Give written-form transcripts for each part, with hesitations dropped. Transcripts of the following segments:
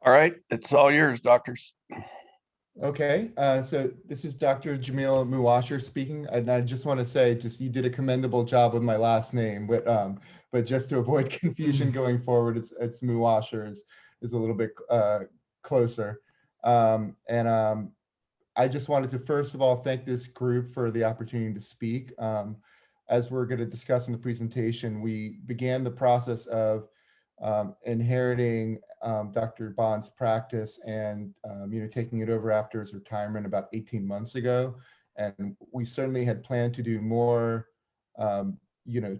All right, it's all yours, doctors. Okay, so this is Dr. Jamil Muasher speaking, and I just want to say, you did a commendable job with my last name, but just to avoid confusion going forward, it's Muasher is a little bit closer, and I just wanted to first of all thank this group for the opportunity to speak. As we're going to discuss in the presentation, we began the process of inheriting Dr. Bond's practice and taking it over after his retirement about 18 months ago. And we certainly had planned to do more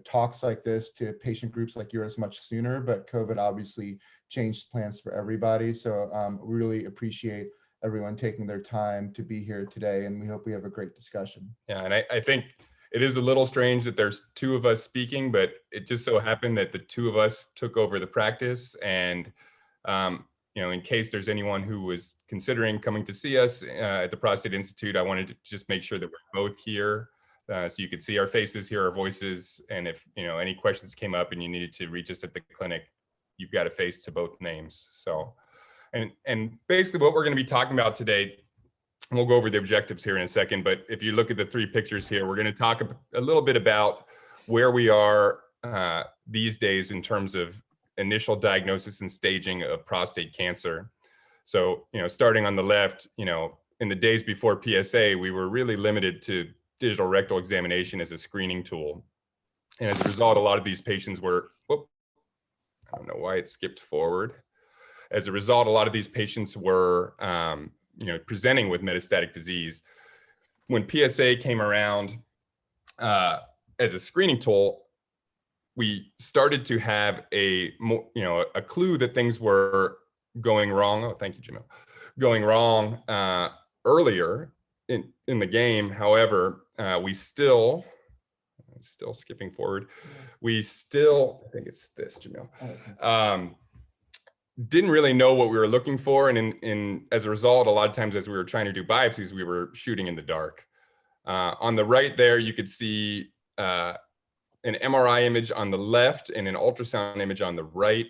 talks like this to patient groups like yours much sooner, but COVID obviously changed plans for everybody. So really appreciate everyone taking their time to be here today, and we hope we have a great discussion. Yeah, and I think it is a little strange that there's two of us speaking, but it just so happened that the two of us took over the practice. And, in case there's anyone who was considering coming to see us at the Prostate Institute, I wanted to just make sure that we're both here so you could see our faces, hear our voices. And if, any questions came up and you needed to reach us at the clinic, you've got a face to both names. So, and basically what we're going to be talking about today, we'll go over the objectives here in a second, but if you look at the three pictures here, we're going to talk a little bit about where we are these days in terms of initial diagnosis and staging of prostate cancer. So, starting on the left, in the days before PSA, we were really limited to digital rectal examination as a screening tool. And as a result, a lot of these patients were, I don't know why it skipped forward. As a result, a lot of these patients were presenting with metastatic disease. When PSA came around as a screening tool, we started to have a clue that things were going wrong. Oh, thank you, Jamil. Going wrong earlier in the game. However, we still skipping forward. I think it's this, Jamil. Didn't really know what we were looking for. And as a result, a lot of times as we were trying to do biopsies, we were shooting in the dark. On the right there, you could see an MRI image on the left and an ultrasound image on the right,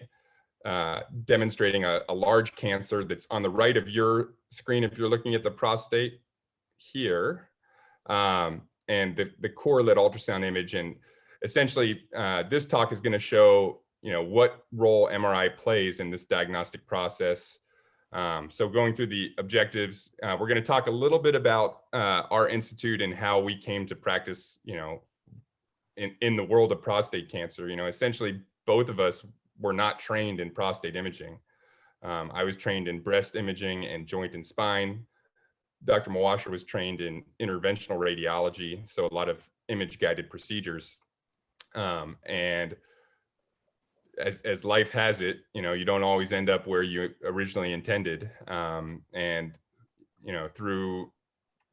demonstrating a large cancer that's on the right of your screen if you're looking at the prostate here, and the correlate ultrasound image. And essentially, this talk is going to show what role MRI plays in this diagnostic process. So going through the objectives, we're going to talk a little bit about our institute and how we came to practice, in the world of prostate cancer. Essentially, both of us were not trained in prostate imaging. I was trained in breast imaging and joint and spine. Dr. Muasher was trained in interventional radiology, so a lot of image-guided procedures. And as life has it, you don't always end up where you originally intended. And, through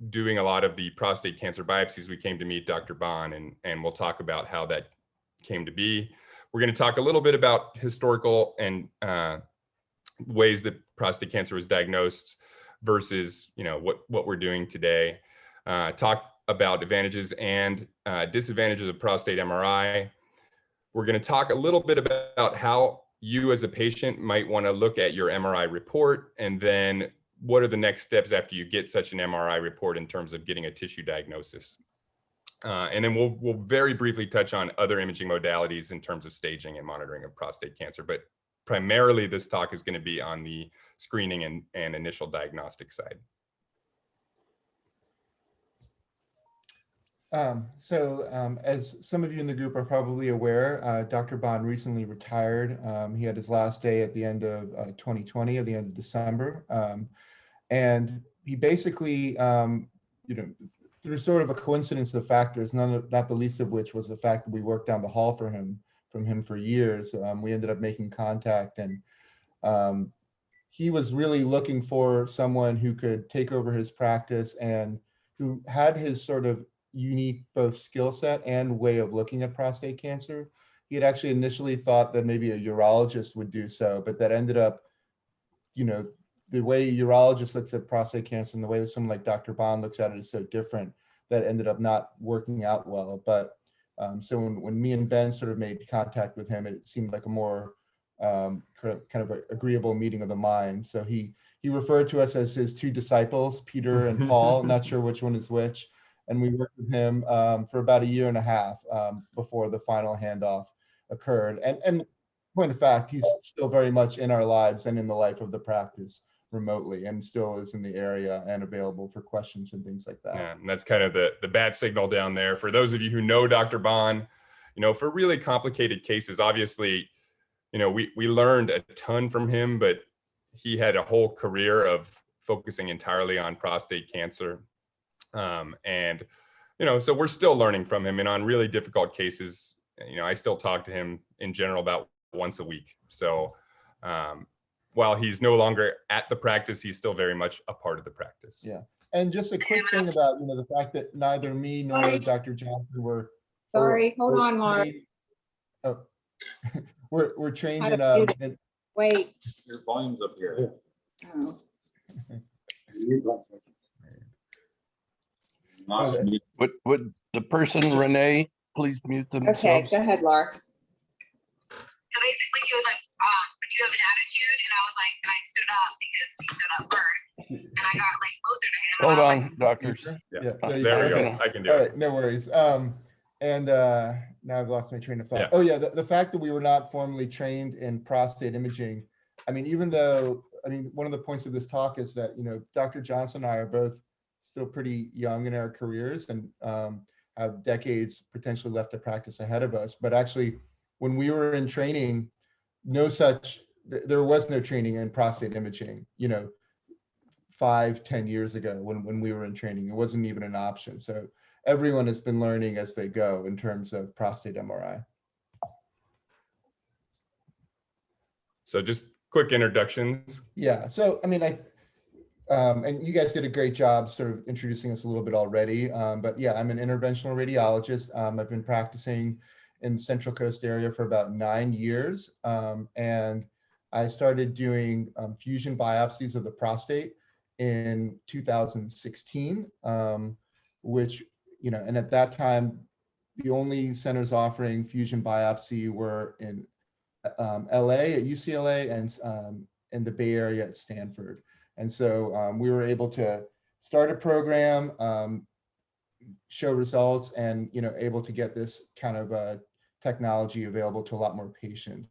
doing a lot of the prostate cancer biopsies, we came to meet Dr. Bond, and we'll talk about how that came to be. We're going to talk a little bit about historical and ways that prostate cancer was diagnosed versus, what we're doing today. Talk about advantages and disadvantages of prostate MRI. We're going to talk a little bit about how you as a patient might want to look at your MRI report, and then what are the next steps after you get such an MRI report in terms of getting a tissue diagnosis. And then we'll very briefly touch on other imaging modalities in terms of staging and monitoring of prostate cancer, but primarily this talk is going to be on the screening and initial diagnostic side. As some of you in the group are probably aware, Dr. Bond recently retired. He had his last day at the end of 2020, at the end of December. And he basically, through sort of a coincidence of factors, not the least of which was the fact that we worked down the hall from him for years, we ended up making contact, and he was really looking for someone who could take over his practice and who had his sort of unique both skill set and way of looking at prostate cancer. He had actually initially thought that maybe a urologist would do so, but that ended up, the way a urologist looks at prostate cancer and the way that someone like Dr. Bond looks at it is so different that ended up not working out well. But so when me and Ben sort of made contact with him, it seemed like a more kind of an agreeable meeting of the mind. So he referred to us as his two disciples, Peter and Paul. Not sure which one is which. And we worked with him for about 1.5 years before the final handoff occurred. And point of fact, he's still very much in our lives and in the life of the practice remotely, and still is in the area and available for questions and things like that. Yeah, and that's kind of the bad signal down there. For those of you who know Dr. Bond, for really complicated cases, obviously, we learned a ton from him, but he had a whole career of focusing entirely on prostate cancer. And, so we're still learning from him, and on really difficult cases, I still talk to him in general about once a week. So while he's no longer at the practice, he's still very much a part of the practice. Yeah. And just a quick thing about, the fact that neither me nor Dr. Johnson were. Sorry, hold on, Mark. Oh, we're trained in Wait. Your volume's up here. Oh. Would the person, Renee, please mute Okay, themselves? go ahead, Laura. So basically, he was like, "Do you have an attitude?" And I was like, I stood up because he stood up first, and I got like closer to him. Hold and I was on, doctors. Yeah, you there we go. go. Okay. I can do All it. right, no worries. And now I've lost my train of thought. Yeah. Oh yeah, the fact that we were not formally trained in prostate imaging. I mean, even though, one of the points of this talk is that, Dr. Johnson and I are both still pretty young in our careers and have decades potentially left to practice ahead of us. But actually, when we were in training, there was no training in prostate imaging, 5-10 years ago when we were in training. It wasn't even an option. So everyone has been learning as they go in terms of prostate MRI. So just quick introductions. Yeah. So, and you guys did a great job sort of introducing us a little bit already. But yeah, I'm an interventional radiologist. I've been practicing in the Central Coast area for about 9 years. And I started doing fusion biopsies of the prostate in 2016, which, and at that time, the only centers offering fusion biopsy were in LA at UCLA and in the Bay Area at Stanford. And so we were able to start a program, show results, and able to get this kind of technology available to a lot more patients.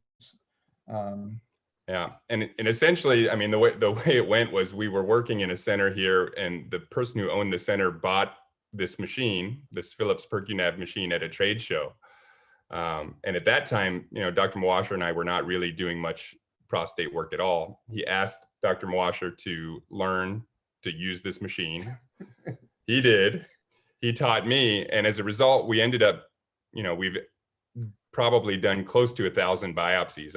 Yeah, and essentially, the way it went was we were working in a center here, and the person who owned the center bought this machine, this Philips PercuNav machine, at a trade show. And at that time, Dr. Muasher and I were not really doing much prostate work at all. He asked Dr. Muasher to learn to use this machine. He did. He taught me, and as a result, we ended up, we've probably done close to 1,000 biopsies.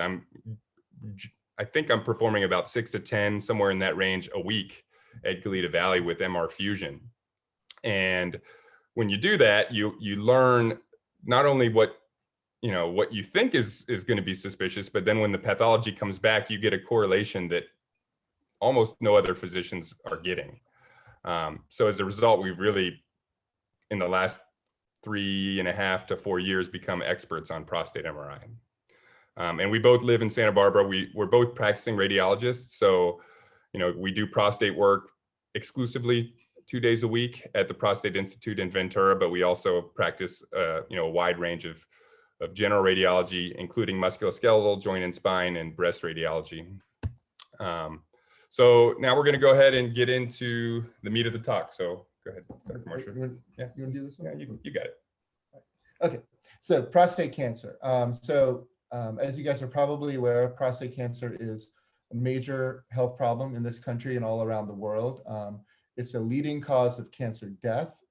I think I'm performing about 6 to 10, somewhere in that range, a week at Goleta Valley with MR fusion. And when you do that, you learn not only what you think is going to be suspicious, but then when the pathology comes back, you get a correlation that almost no other physicians are getting. So as a result, we've really, in the last 3.5 to 4 years, become experts on prostate MRI. And we both live in Santa Barbara. We're both practicing radiologists. So, we do prostate work exclusively 2 days a week at the Prostate Institute in Ventura, but we also practice, a wide range of general radiology, including musculoskeletal, joint and spine, and breast radiology. So now we're going to go ahead and get into the meat of the talk. So go ahead, Dr. Muasher. Yeah, You want to do this one? yeah, you got it. Okay, so prostate cancer. As you guys are probably aware, prostate cancer is a major health problem in this country and all around the world. It's a leading cause of cancer death.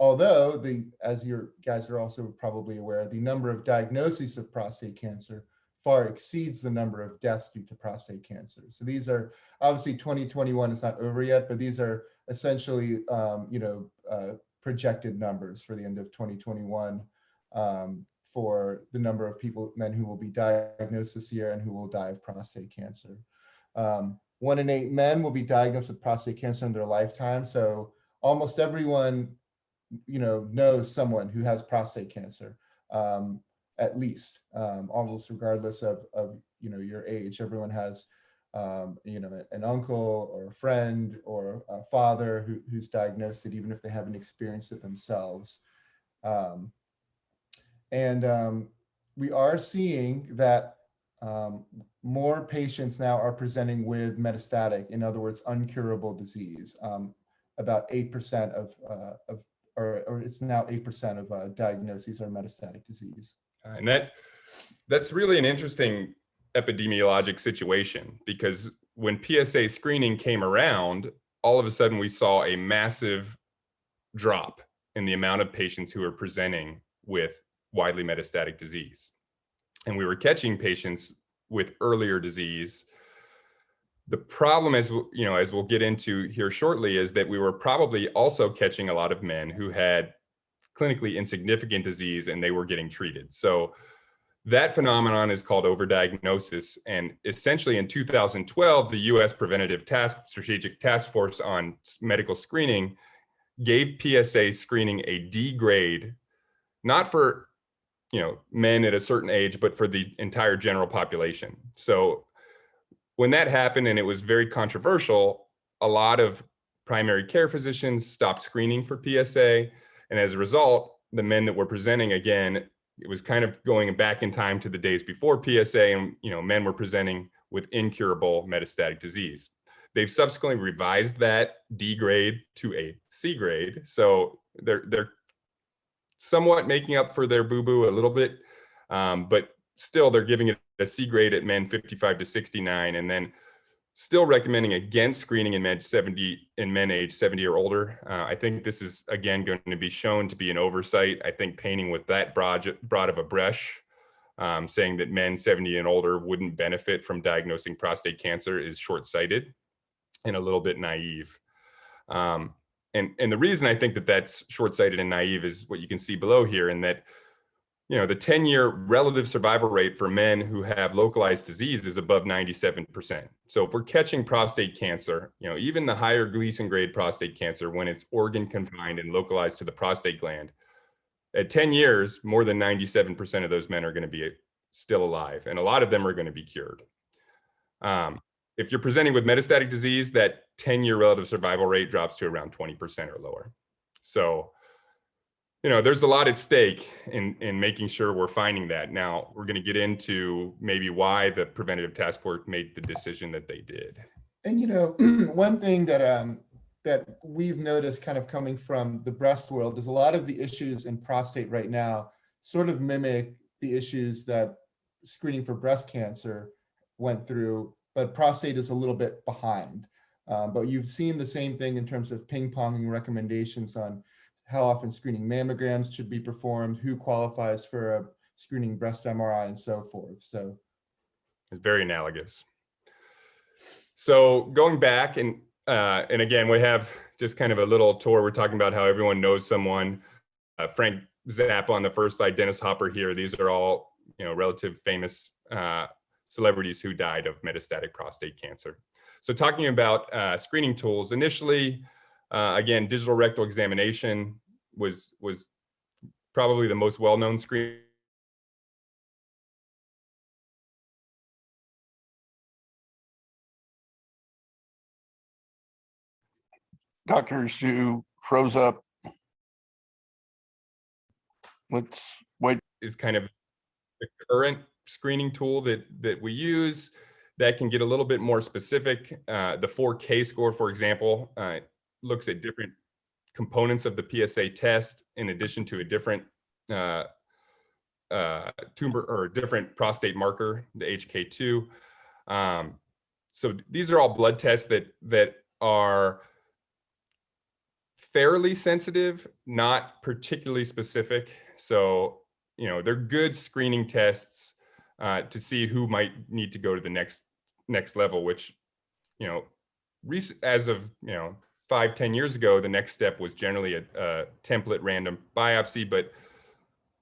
Although, as you guys are also probably aware, the number of diagnoses of prostate cancer far exceeds the number of deaths due to prostate cancer. So these are, obviously 2021 is not over yet, but these are essentially, projected numbers for the end of 2021 for the number of men who will be diagnosed this year and who will die of prostate cancer. 1 in 8 men will be diagnosed with prostate cancer in their lifetime. So almost everyone, knows someone who has prostate cancer, at least, almost regardless of your age. Everyone has an uncle or a friend or a father who's diagnosed it, even if they haven't experienced it themselves. We are seeing that more patients now are presenting with metastatic, in other words, uncurable disease. About 8% or it's now 8% of diagnoses are metastatic disease. And that's really an interesting epidemiologic situation, because when PSA screening came around, all of a sudden we saw a massive drop in the amount of patients who were presenting with widely metastatic disease. And we were catching patients with earlier disease. The problem, as we'll get into here shortly, is that we were probably also catching a lot of men who had clinically insignificant disease and they were getting treated. So that phenomenon is called overdiagnosis. And essentially in 2012, the US Strategic Task Force on Medical Screening gave PSA screening a D grade, not for men at a certain age, but for the entire general population. So when that happened, and it was very controversial, a lot of primary care physicians stopped screening for PSA. And as a result, the men that were presenting, again, it was kind of going back in time to the days before PSA, and men were presenting with incurable metastatic disease. They've subsequently revised that D grade to a C grade. So they're somewhat making up for their boo-boo a little bit, but still they're giving it a C grade at men 55 to 69, and then still recommending against screening in men age 70 or older. I think this is, again, going to be shown to be an oversight. I think painting with that broad of a brush, saying that men 70 and older wouldn't benefit from diagnosing prostate cancer is short-sighted and a little bit naive. And the reason I think that that's short-sighted and naive is what you can see below here, in that the 10-year relative survival rate for men who have localized disease is above 97%. So if we're catching prostate cancer, even the higher Gleason grade prostate cancer, when it's organ confined and localized to the prostate gland, at 10 years, more than 97% of those men are going to be still alive, and a lot of them are going to be cured. If you're presenting with metastatic disease, that 10-year relative survival rate drops to around 20% or lower. So there's a lot at stake in making sure we're finding that. Now, we're going to get into maybe why the preventative task force made the decision that they did. And one thing that we've noticed kind of coming from the breast world is a lot of the issues in prostate right now sort of mimic the issues that screening for breast cancer went through, but prostate is a little bit behind. But you've seen the same thing in terms of ping-ponging recommendations on how often screening mammograms should be performed, who qualifies for a screening breast MRI, and so forth. So it's very analogous. So going back, and again, we have just kind of a little tour. We're talking about how everyone knows someone. Frank Zappa on the first slide, Dennis Hopper here. These are all relative famous celebrities who died of metastatic prostate cancer. So talking about screening tools, initially, again, digital rectal examination was probably the most well-known screen. Doctors who froze up. Let's wait. Is kind of the current screening tool that we use that can get a little bit more specific. The 4K score, for example, looks at different components of the PSA test in addition to a different tumor or different prostate marker, the HK2. So these are all blood tests that are fairly sensitive, not particularly specific. So, they're good screening tests to see who might need to go to the next level, which, as of, 5-10 years ago, the next step was generally a template random biopsy. But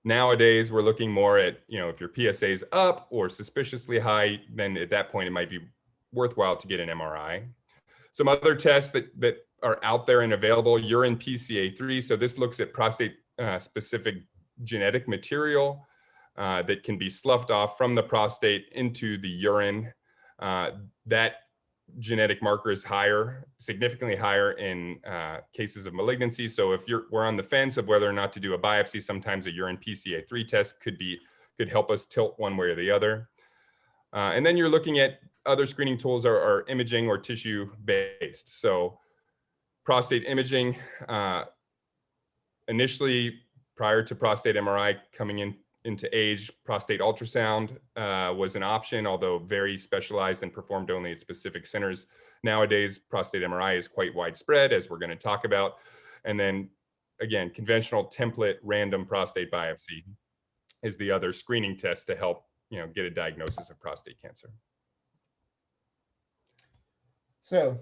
nowadays we're looking more at, if your PSA is up or suspiciously high, then at that point it might be worthwhile to get an MRI. Some other tests that are out there and available, urine PCA3. So this looks at prostate specific genetic material. that can be sloughed off from the prostate into the urine. That genetic marker is higher, significantly higher in cases of malignancy. So if we're on the fence of whether or not to do a biopsy, sometimes a urine PCA3 test could help us tilt one way or the other. And then you're looking at other screening tools are imaging or tissue based. So prostate imaging, initially prior to prostate MRI coming into age, prostate ultrasound was an option, although very specialized and performed only at specific centers. Nowadays, prostate MRI is quite widespread, as we're going to talk about. And then again, conventional template random prostate biopsy is the other screening test to help get a diagnosis of prostate cancer. So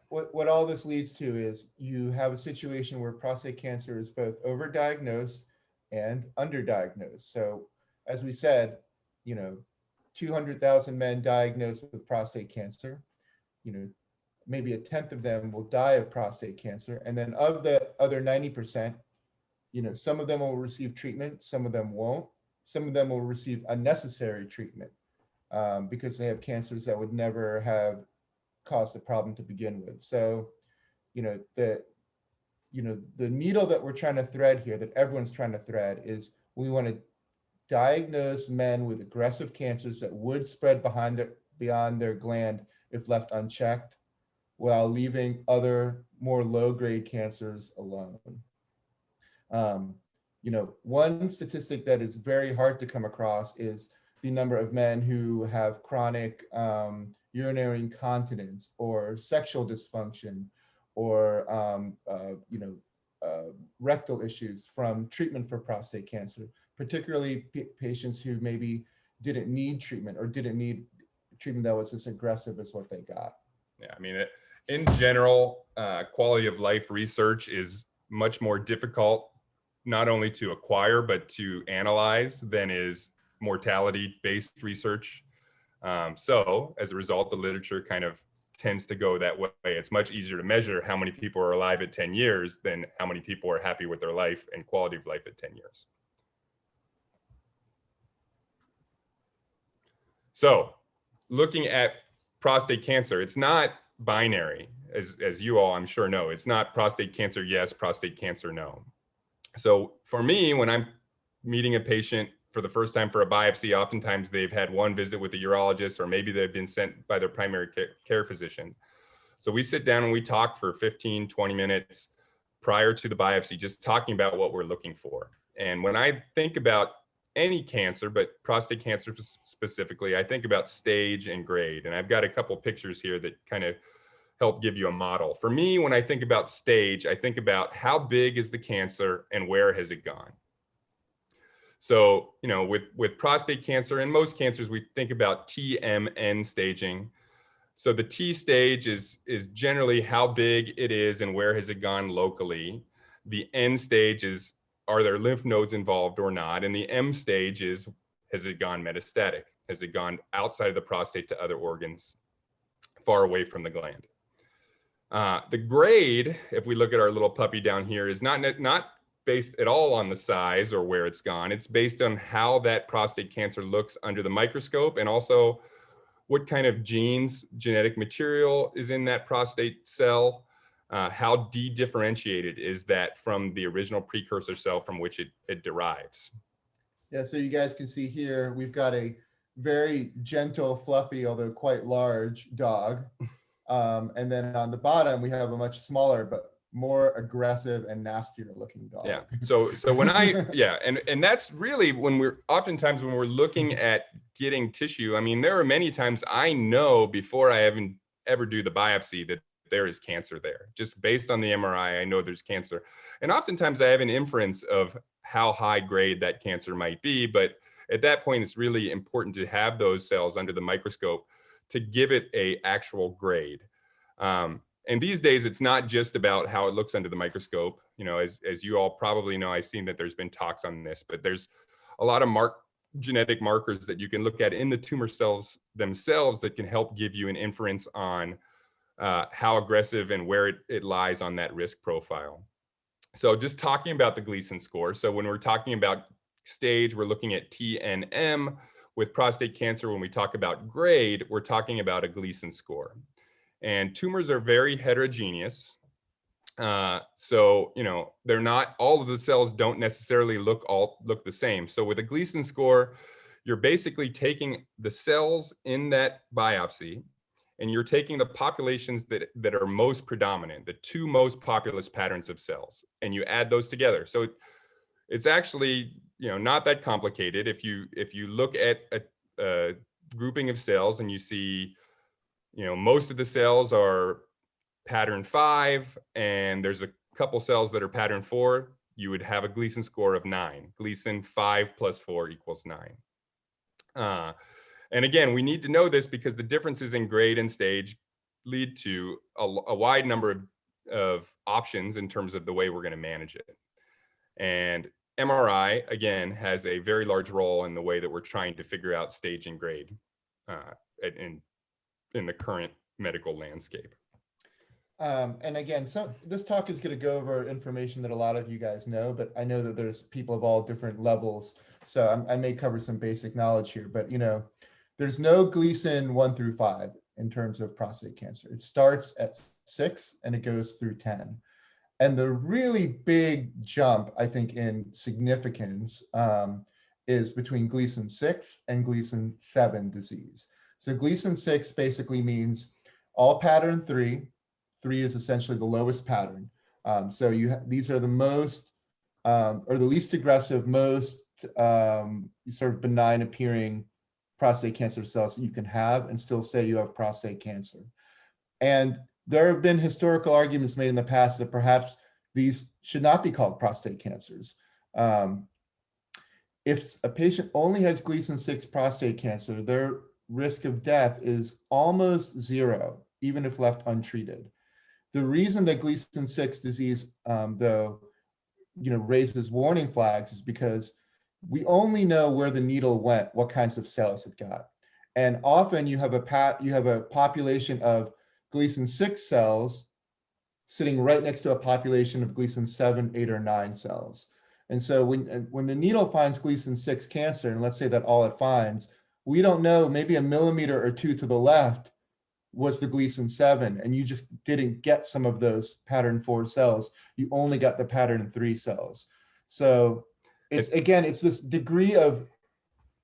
what all this leads to is you have a situation where prostate cancer is both overdiagnosed and underdiagnosed. So as we said, 200,000 men diagnosed with prostate cancer, maybe 1/10 of them will die of prostate cancer. And then of the other 90%, some of them will receive treatment, some of them won't. Some of them will receive unnecessary treatment because they have cancers that would never have caused the problem to begin with. So, the needle that we're trying to thread here, that everyone's trying to thread, is we want to diagnose men with aggressive cancers that would spread beyond their gland if left unchecked, while leaving other more low-grade cancers alone. One statistic that is very hard to come across is the number of men who have chronic urinary incontinence or sexual dysfunction or rectal issues from treatment for prostate cancer, particularly patients who maybe didn't need treatment or didn't need treatment that was as aggressive as what they got. Yeah, I mean, in general, quality of life research is much more difficult not only to acquire, but to analyze than is mortality-based research. So as a result, the literature kind of tends to go that way. It's much easier to measure how many people are alive at 10 years than how many people are happy with their life and quality of life at 10 years. So looking at prostate cancer, it's not binary, as you all I'm sure know. It's not prostate cancer yes, prostate cancer no. So for me, when I'm meeting a patient for the first time for a biopsy, oftentimes they've had one visit with a urologist, or maybe they've been sent by their primary care physician. So we sit down and we talk for 15, 20 minutes prior to the biopsy, just talking about what we're looking for. And when I think about any cancer, but prostate cancer specifically, I think about stage and grade. And I've got a couple pictures here that kind of help give you a model. For me, when I think about stage, I think about how big is the cancer and where has it gone. So, with prostate cancer and most cancers, we think about TMN staging. So the T stage is generally how big it is and where has it gone locally. The N stage is, are there lymph nodes involved or not? And the M stage is, has it gone metastatic? Has it gone outside of the prostate to other organs far away from the gland? The grade, if we look at our little puppy down here, is not based at all on the size or where it's gone. It's based on how that prostate cancer looks under the microscope, and also what kind of genes, genetic material is in that prostate cell. How de-differentiated is that from the original precursor cell from which it derives. Yeah, so you guys can see here, we've got a very gentle, fluffy, although quite large dog. And then on the bottom, we have a much smaller, but more aggressive and nastier looking dog. Yeah. So when and that's really when we're looking at getting tissue. I mean, there are many times I know before I ever do the biopsy that there is cancer there. Just based on the MRI, I know there's cancer. And oftentimes I have an inference of how high grade that cancer might be. But at that point, it's really important to have those cells under the microscope to give it a actual grade. And these days, it's not just about how it looks under the microscope. As you all probably know, I've seen that there's been talks on this, but there's a lot of genetic markers that you can look at in the tumor cells themselves that can help give you an inference on how aggressive and where it lies on that risk profile. So just talking about the Gleason score. So when we're talking about stage, we're looking at TNM. With prostate cancer, when we talk about grade, we're talking about a Gleason score. And tumors are very heterogeneous. So, you know, they're not, all of the cells don't necessarily look the same. So with a Gleason score, you're basically taking the cells in that biopsy and you're taking the populations that are most predominant, the two most populous patterns of cells, and you add those together. So it's actually, you know, not that complicated. If you look at a grouping of cells and you see, you know, most of the cells are pattern 5 and there's a couple cells that are pattern 4, you would have a Gleason score of 9. Gleason 5 plus 4 equals 9. And again, we need to know this because the differences in grade and stage lead to a wide number of options in terms of the way we're going to manage it. And MRI, again, has a very large role in the way that we're trying to figure out stage and grade in the current medical landscape. And again, this talk is going to go over information that a lot of you guys know, but I know that there's people of all different levels. So I may cover some basic knowledge here, but you know, there's no Gleason 1 through 5 in terms of prostate cancer. It starts at 6 and it goes through 10. And the really big jump, I think, in significance is between Gleason 6 and Gleason 7 disease. So Gleason 6 basically means all pattern 3. 3 is essentially the lowest pattern. So these are the most, or the least aggressive, most sort of benign appearing prostate cancer cells that you can have and still say you have prostate cancer. And there have been historical arguments made in the past that perhaps these should not be called prostate cancers. If a patient only has Gleason 6 prostate cancer, their risk of death is almost 0, even if left untreated. The reason that Gleason 6 disease, though, you know, raises warning flags is because we only know where the needle went, what kinds of cells it got. And often you have a population of Gleason 6 cells sitting right next to a population of Gleason 7, 8, or 9 cells. And so when the needle finds Gleason 6 cancer, and let's say that all it finds, we don't know, maybe a millimeter or 2 to the left was the Gleason 7, and you just didn't get some of those pattern 4 cells. You only got the pattern 3 cells. So it's this degree of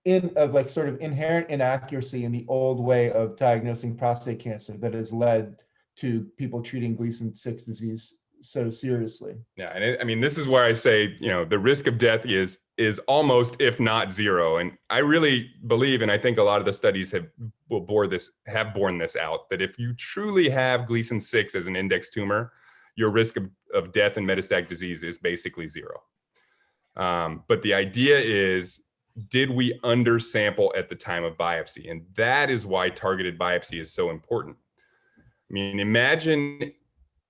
like sort of inherent inaccuracy in the old way of diagnosing prostate cancer that has led to people treating Gleason 6 disease so seriously. Yeah, and I mean, this is where I say, you know, the risk of death is almost, if not 0. And I really believe, and I think a lot of the studies have borne this out, that if you truly have Gleason 6 as an index tumor, your risk of death and metastatic disease is basically 0. But the idea is, did we undersample at the time of biopsy? And that is why targeted biopsy is so important. I mean, imagine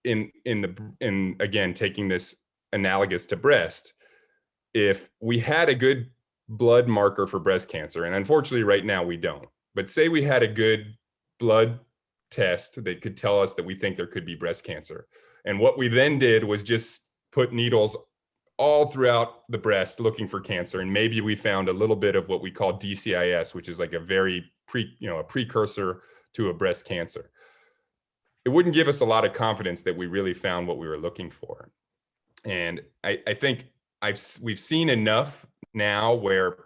again, taking this analogous to breast, if we had a good blood marker for breast cancer, and unfortunately right now we don't, but say we had a good blood test that could tell us that we think there could be breast cancer. And what we then did was just put needles all throughout the breast looking for cancer. And maybe we found a little bit of what we call DCIS, which is like a very a precursor to a breast cancer. It wouldn't give us a lot of confidence that we really found what we were looking for. And I think we've seen enough now where,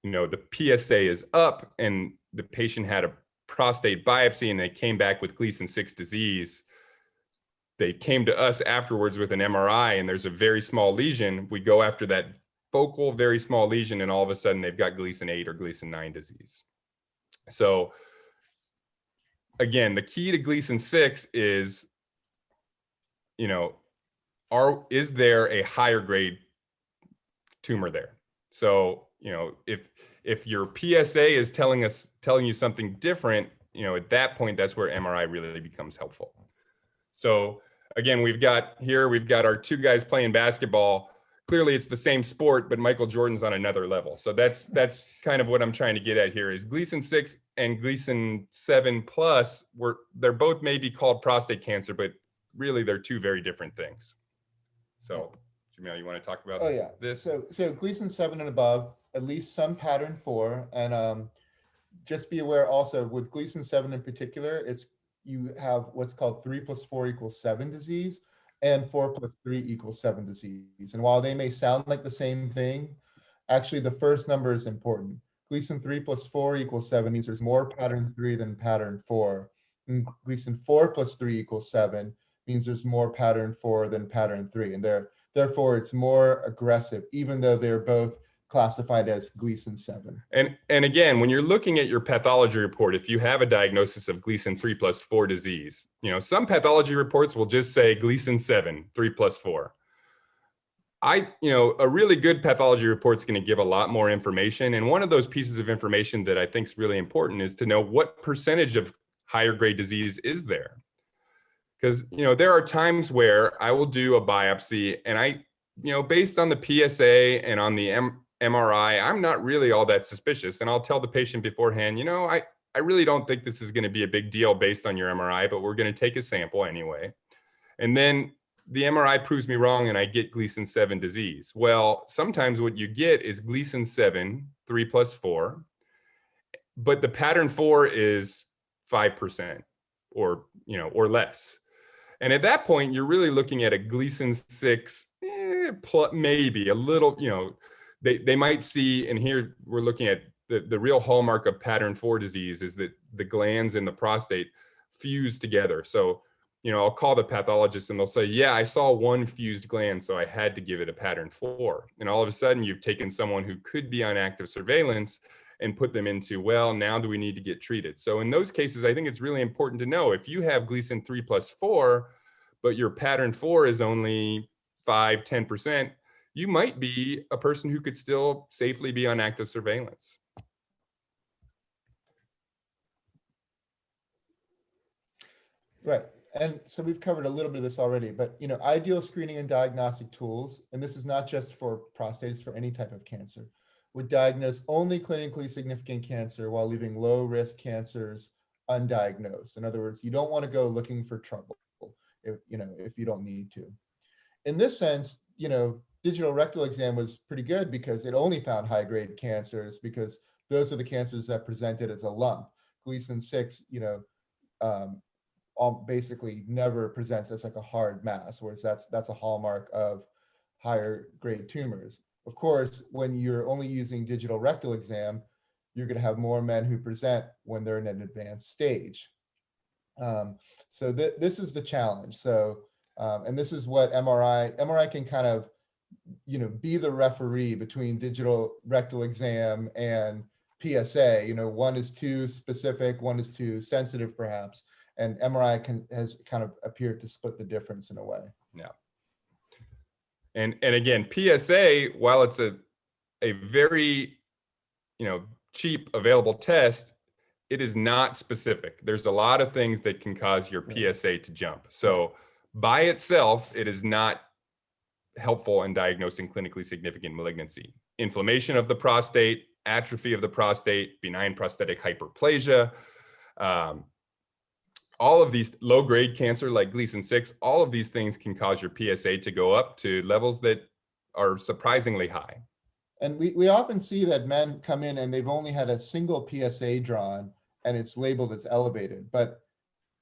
you know, the PSA is up and the patient had a prostate biopsy and they came back with Gleason 6 disease. They came to us afterwards with an MRI and there's a very small lesion. We go after that focal, very small lesion, and all of a sudden they've got Gleason 8 or Gleason 9 disease. So again, the key to Gleason 6 is, you know, is there a higher grade tumor there? So, you know, if your PSA is telling you something different, you know, at that point, that's where MRI really becomes helpful. So again, we've got our 2 guys playing basketball. Clearly it's the same sport, but Michael Jordan's on another level. So that's kind of what I'm trying to get at here is Gleason 6 and Gleason 7 plus, they're both maybe called prostate cancer, but really they're 2 very different things. So Jamil, you want to talk about Oh yeah. this? So Gleason 7 and above, at least some pattern 4, and just be aware also with Gleason 7 in particular, you have what's called 3 + 4 = 7 disease, and 4 + 3 = 7 disease. And while they may sound like the same thing, actually the first number is important. Gleason 3 + 4 = 7 means there's more pattern 3 than pattern 4. And Gleason 4 + 3 = 7 means there's more pattern 4 than pattern 3. And therefore it's more aggressive, even though they're both classified as Gleason 7. And again, when you're looking at your pathology report, if you have a diagnosis of Gleason 3 + 4 disease, some pathology reports will just say Gleason 7, 3 + 4. A really good pathology report is going to give a lot more information. And one of those pieces of information that I think is really important is to know what percentage of higher grade disease is there. Because, there are times where I will do a biopsy and based on the PSA and on the MRI, I'm not really all that suspicious. And I'll tell the patient beforehand, I really don't think this is going to be a big deal based on your MRI, but we're going to take a sample anyway. And then the MRI proves me wrong and I get Gleason 7 disease. Well, sometimes what you get is Gleason 7, 3 + 4, but the pattern 4 is 5% or less. And at that point, you're really looking at a Gleason 6, maybe a little, they might see, and here we're looking at the real hallmark of pattern 4 disease is that the glands in the prostate fuse together. So, I'll call the pathologist and they'll say, yeah, I saw one fused gland, so I had to give it a pattern 4. And all of a sudden you've taken someone who could be on active surveillance and put them into, well, now do we need to get treated? So in those cases, I think it's really important to know if you have Gleason 3 + 4, but your pattern 4 is only 5, 10%, you might be a person who could still safely be on active surveillance. Right. And so we've covered a little bit of this already, but ideal screening and diagnostic tools, and this is not just for prostate, it's for any type of cancer, would diagnose only clinically significant cancer while leaving low risk cancers undiagnosed. In other words, you don't want to go looking for trouble if you don't need to. In this sense, digital rectal exam was pretty good because it only found high grade cancers because those are the cancers that presented as a lump. Gleason 6, basically never presents as like a hard mass, whereas that's a hallmark of higher grade tumors. Of course, when you're only using digital rectal exam, you're going to have more men who present when they're in an advanced stage. So this is the challenge. So, and this is what MRI can kind of, be the referee between digital rectal exam and PSA. One is too specific, one is too sensitive perhaps. And MRI has kind of appeared to split the difference in a way. Yeah. And again, PSA, while it's a very, cheap available test, it is not specific. There's a lot of things that can cause your PSA to jump. So by itself, it is not helpful in diagnosing clinically significant malignancy. Inflammation of the prostate, atrophy of the prostate, benign prostatic hyperplasia, all of these low-grade cancer like Gleason 6, all of these things can cause your PSA to go up to levels that are surprisingly high. And we often see that men come in and they've only had a single PSA drawn and it's labeled as elevated, but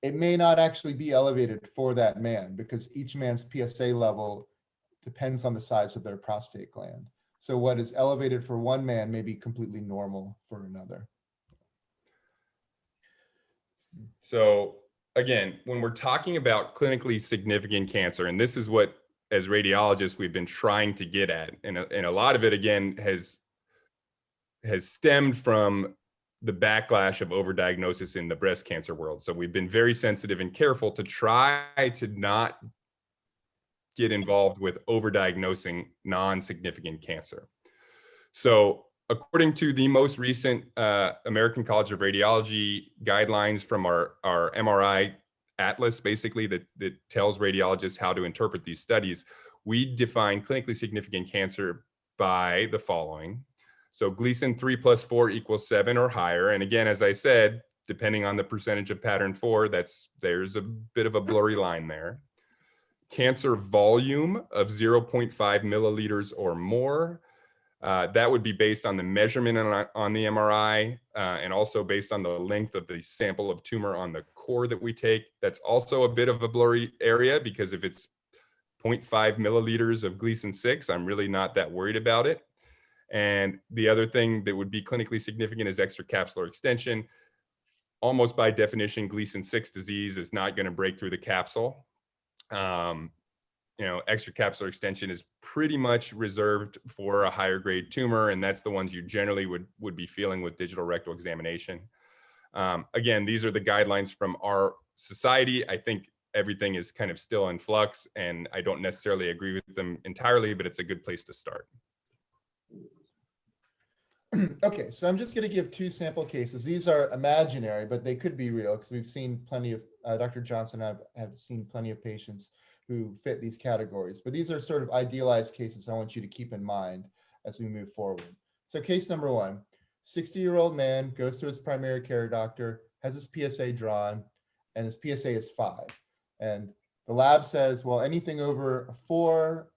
it may not actually be elevated for that man because each man's PSA level depends on the size of their prostate gland. So what is elevated for one man may be completely normal for another. So again, when we're talking about clinically significant cancer, and this is what, as radiologists, we've been trying to get at, and a lot of it, again, has stemmed from the backlash of overdiagnosis in the breast cancer world. So we've been very sensitive and careful to try to not get involved with overdiagnosing non-significant cancer. So according to the most recent American College of Radiology guidelines from our MRI atlas, basically, that tells radiologists how to interpret these studies, we define clinically significant cancer by the following. So Gleason 3 + 4 = 7 or higher. And again, as I said, depending on the percentage of pattern 4, there's a bit of a blurry line there. cancer volume of 0.5 milliliters or more. That would be based on the measurement on the MRI and also based on the length of the sample of tumor on the core that we take. That's also a bit of a blurry area because if it's 0.5 milliliters of Gleason 6, I'm really not that worried about it. And the other thing that would be clinically significant is extracapsular extension. Almost by definition, Gleason 6 disease is not going to break through the capsule. Extracapsular extension is pretty much reserved for a higher grade tumor, and that's the ones you generally would be feeling with digital rectal examination. Again, these are the guidelines from our society. I think everything is kind of still in flux, and I don't necessarily agree with them entirely, but it's a good place to start. Okay, so I'm just going to give 2 sample cases. These are imaginary, but they could be real because we've seen plenty of, Dr. Johnson and I have seen plenty of patients who fit these categories. But these are sort of idealized cases I want you to keep in mind as we move forward. So case number 1, 60-year-old man goes to his primary care doctor, has his PSA drawn, and his PSA is 5. And the lab says, well, anything over 4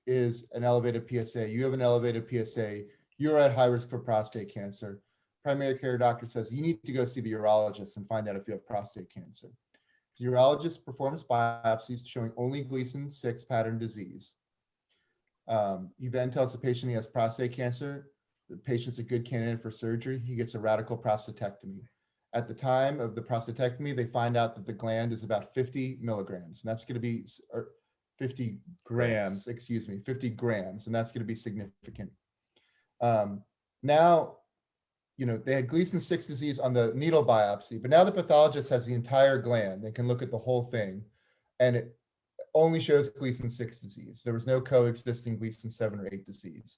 is an elevated PSA. You have an elevated PSA. You're at high risk for prostate cancer. Primary care doctor says, you need to go see the urologist and find out if you have prostate cancer. The urologist performs biopsies showing only Gleason 6 pattern disease. He then tells the patient he has prostate cancer. The patient's a good candidate for surgery. He gets a radical prostatectomy. At the time of the prostatectomy, they find out that the gland is about 50 milligrams, and that's going to be 50 grams, 50 grams, and that's going to be significant. Now, they had Gleason 6 disease on the needle biopsy, but now the pathologist has the entire gland. They can look at the whole thing, and it only shows Gleason 6 disease. There was no coexisting Gleason 7 or 8 disease.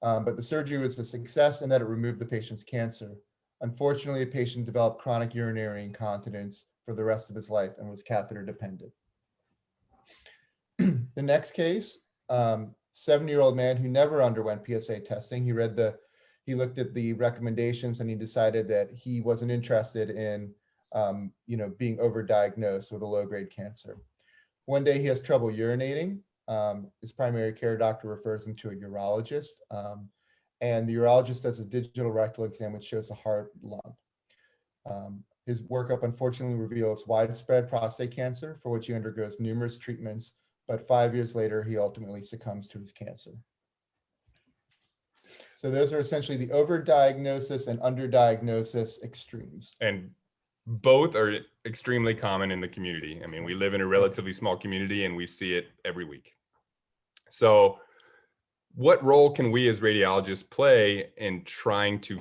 But the surgery was a success in that it removed the patient's cancer. Unfortunately, the patient developed chronic urinary incontinence for the rest of his life and was catheter dependent. The next case, 7-year-old man who never underwent PSA testing. He looked at the recommendations and he decided that he wasn't interested in, being overdiagnosed with a low-grade cancer. One day he has trouble urinating. His primary care doctor refers him to a urologist, and the urologist does a digital rectal exam which shows a hard lump. His workup unfortunately reveals widespread prostate cancer, for which he undergoes numerous treatments, but 5 years later, he ultimately succumbs to his cancer. So those are essentially the overdiagnosis and underdiagnosis extremes. And both are extremely common in the community. I mean, we live in a relatively small community and we see it every week. So what role can we as radiologists play in trying to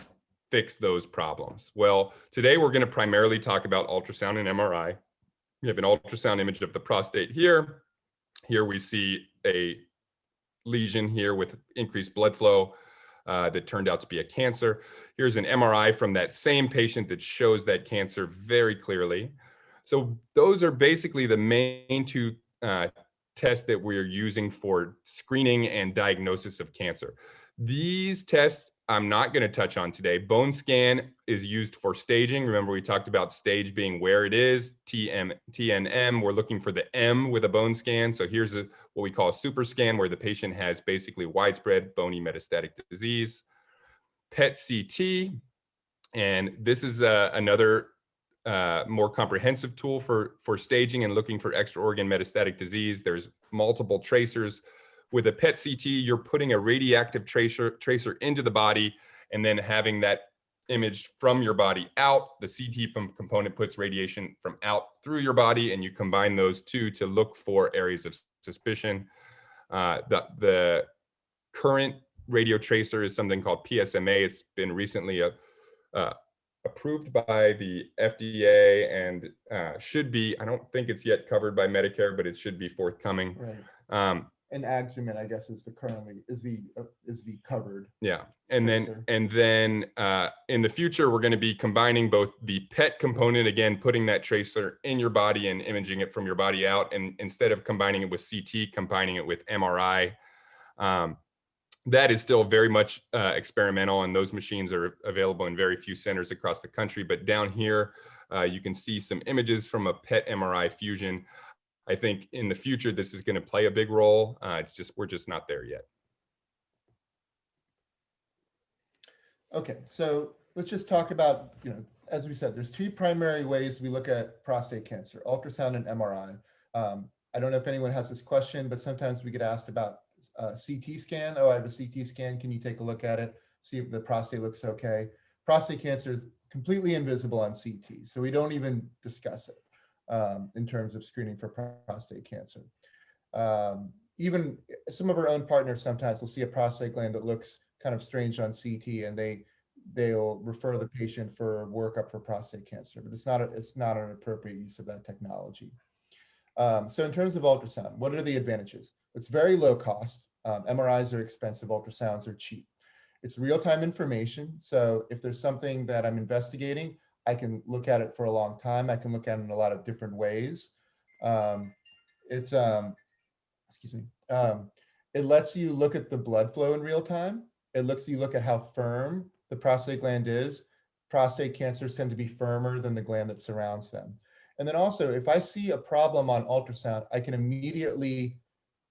fix those problems? Well, today we're going to primarily talk about ultrasound and MRI. We have an ultrasound image of the prostate here. Here we see a lesion here with increased blood flow that turned out to be a cancer. Here's an MRI from that same patient that shows that cancer very clearly. So those are basically the main 2 tests that we're using for screening and diagnosis of cancer. These tests I'm not going to touch on today. Bone scan is used for staging. Remember, we talked about stage being where it is, TNM. We're looking for the M with a bone scan. So here's what we call a super scan, where the patient has basically widespread bony metastatic disease. PET CT, and this is another more comprehensive tool for staging and looking for extra organ metastatic disease. There's multiple tracers. With a PET CT, you're putting a radioactive tracer into the body and then having that image from your body out. The CT component puts radiation from out through your body, and you combine those 2 to look for areas of suspicion. The current radio tracer is something called PSMA. It's been recently approved by the FDA and should be, I don't think it's yet covered by Medicare, but it should be forthcoming. Right. And Axumin, I guess, is the covered. Yeah, and tracer. then in the future, we're going to be combining both the PET component, again, putting that tracer in your body and imaging it from your body out, and instead of combining it with CT, combining it with MRI. That is still very much experimental, and those machines are available in very few centers across the country. But down here, you can see some images from a PET MRI fusion. I think in the future, this is going to play a big role. We're just not there yet. Okay, so let's just talk about, as we said, there's two primary ways we look at prostate cancer: ultrasound and MRI. I don't know if anyone has this question, but sometimes we get asked about CT scan. Oh, I have a CT scan. Can you take a look at it, see if the prostate looks okay? Prostate cancer is completely invisible on CT, so we don't even discuss it in terms of screening for prostate cancer. Even some of our own partners sometimes will see a prostate gland that looks kind of strange on CT, and they'll refer the patient for workup for prostate cancer, but it's not an appropriate use of that technology. So in terms of ultrasound, what are the advantages? It's very low cost. MRIs are expensive, ultrasounds are cheap. It's real-time information. So if there's something that I'm investigating, I can look at it for a long time. I can look at it in a lot of different ways. It lets you look at the blood flow in real time. It lets you look at how firm the prostate gland is. Prostate cancers tend to be firmer than the gland that surrounds them. And then also, if I see a problem on ultrasound, I can immediately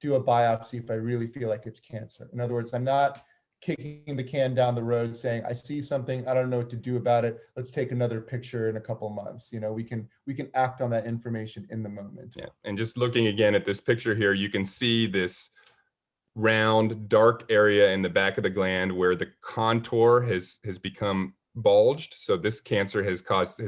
do a biopsy if I really feel like it's cancer. In other words, I'm not kicking the can down the road saying, I see something, I don't know what to do about it. Let's take another picture in a couple months. We can act on that information in the moment. Yeah, and just looking again at this picture here, you can see this round, dark area in the back of the gland where the contour has become bulged. So this cancer has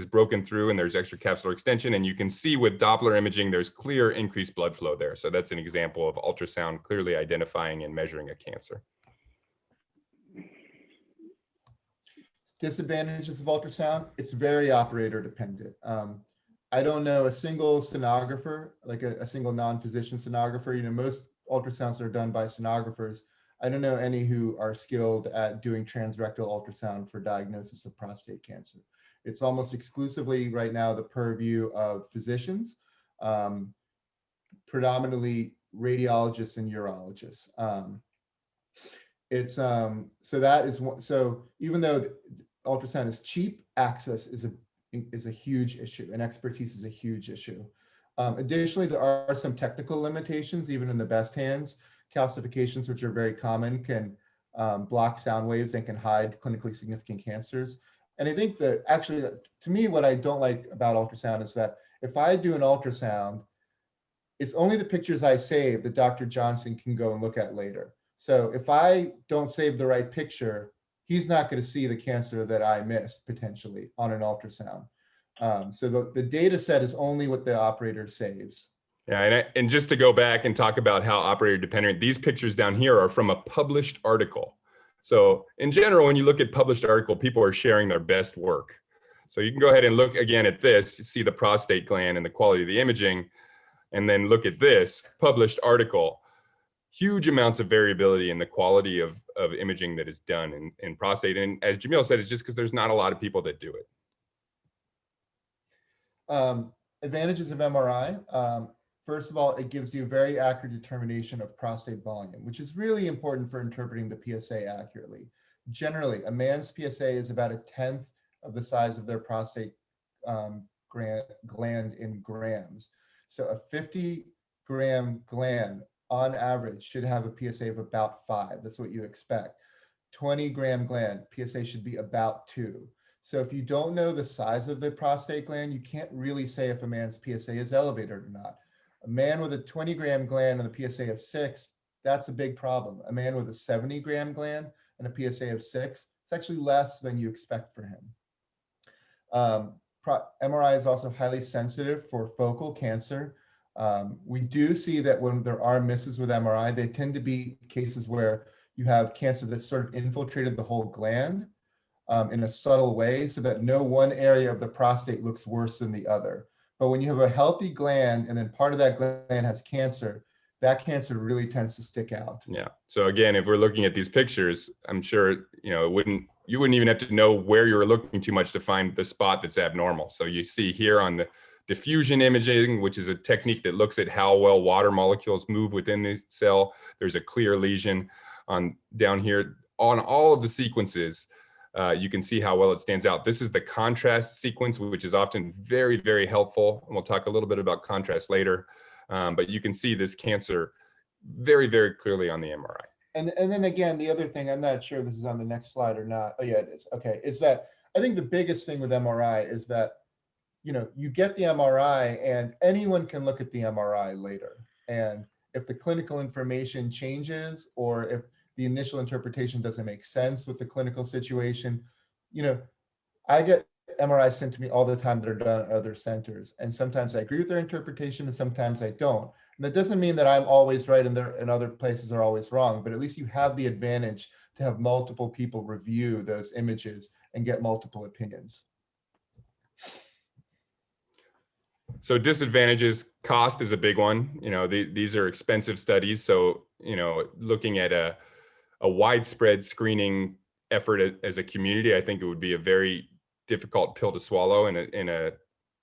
broken through, and there's extra capsular extension. And you can see with Doppler imaging, there's clear increased blood flow there. So that's an example of ultrasound clearly identifying and measuring a cancer. Disadvantages of ultrasound: it's very operator dependent. I don't know a single sonographer, like a single non-physician sonographer. Most ultrasounds are done by sonographers. I don't know any who are skilled at doing transrectal ultrasound for diagnosis of prostate cancer. It's almost exclusively right now the purview of physicians, predominantly radiologists and urologists. So even though ultrasound is cheap, access is a huge issue, and expertise is a huge issue. Additionally, there are some technical limitations, even in the best hands. Calcifications, which are very common, can block sound waves and can hide clinically significant cancers. And I think that actually, to me, what I don't like about ultrasound is that if I do an ultrasound, it's only the pictures I save that Dr. Johnson can go and look at later. So if I don't save the right picture, he's not going to see the cancer that I missed potentially on an ultrasound. So the data set is only what the operator saves. Yeah, and just to go back and talk about how operator dependent, these pictures down here are from a published article. So in general, when you look at published article, people are sharing their best work. So you can go ahead and look again at this, you see the prostate gland and the quality of the imaging, and then look at this published article. Huge amounts of variability in the quality of imaging that is done in prostate. And as Jamil said, it's just because there's not a lot of people that do it. Advantages of MRI. First of all, it gives you a very accurate determination of prostate volume, which is really important for interpreting the PSA accurately. Generally, a man's PSA is about 1/10 of the size of their prostate gland in grams. So a 50-gram gland on average should have a PSA of about 5. That's what you expect. 20-gram gland, PSA should be about 2. So if you don't know the size of the prostate gland, you can't really say if a man's PSA is elevated or not. A man with a 20-gram gland and a PSA of 6, that's a big problem. A man with a 70-gram gland and a PSA of 6, it's actually less than you expect for him. MRI is also highly sensitive for focal cancer. We do see that when there are misses with MRI, they tend to be cases where you have cancer that's sort of infiltrated the whole gland in a subtle way, so that no one area of the prostate looks worse than the other. But when you have a healthy gland and then part of that gland has cancer, that cancer really tends to stick out. Yeah. So again, if we're looking at these pictures, I'm sure you wouldn't even have to know where you were looking too much to find the spot that's abnormal. So you see here on the diffusion imaging, which is a technique that looks at how well water molecules move within the cell, there's a clear lesion down here. On all of the sequences, you can see how well it stands out. This is the contrast sequence, which is often very, very helpful. And we'll talk a little bit about contrast later. But you can see this cancer very, very clearly on the MRI. And then again, the other thing, I'm not sure this is on the next slide or not. Oh yeah, it is. Okay, is that I think the biggest thing with MRI is that, you know, you get the MRI and anyone can look at the MRI later. And if the clinical information changes, or if the initial interpretation doesn't make sense with the clinical situation, you know, I get MRIs sent to me all the time that are done at other centers. And sometimes I agree with their interpretation and sometimes I don't. And that doesn't mean that I'm always right and other places are always wrong, but at least you have the advantage to have multiple people review those images and get multiple opinions. So disadvantages, cost is a big one. You know, these are expensive studies. So, you know, looking at a widespread screening effort as a community, I think it would be a very difficult pill to swallow in a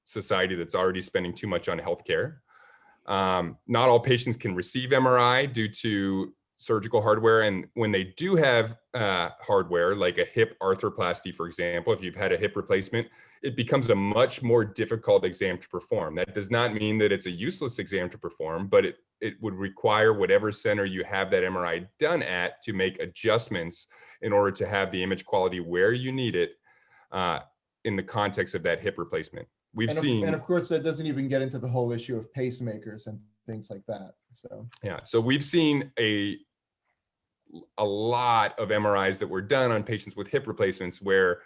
society that's already spending too much on healthcare. Not all patients can receive MRI due to surgical hardware. And when they do have hardware, like a hip arthroplasty, for example, if you've had a hip replacement, it becomes a much more difficult exam to perform. That does not mean that it's a useless exam to perform, but it would require whatever center you have that MRI done at to make adjustments in order to have the image quality where you need it in the context of that hip replacement. And of course, that doesn't even get into the whole issue of pacemakers and things like that. So yeah, so we've seen a lot of MRIs that were done on patients with hip replacements where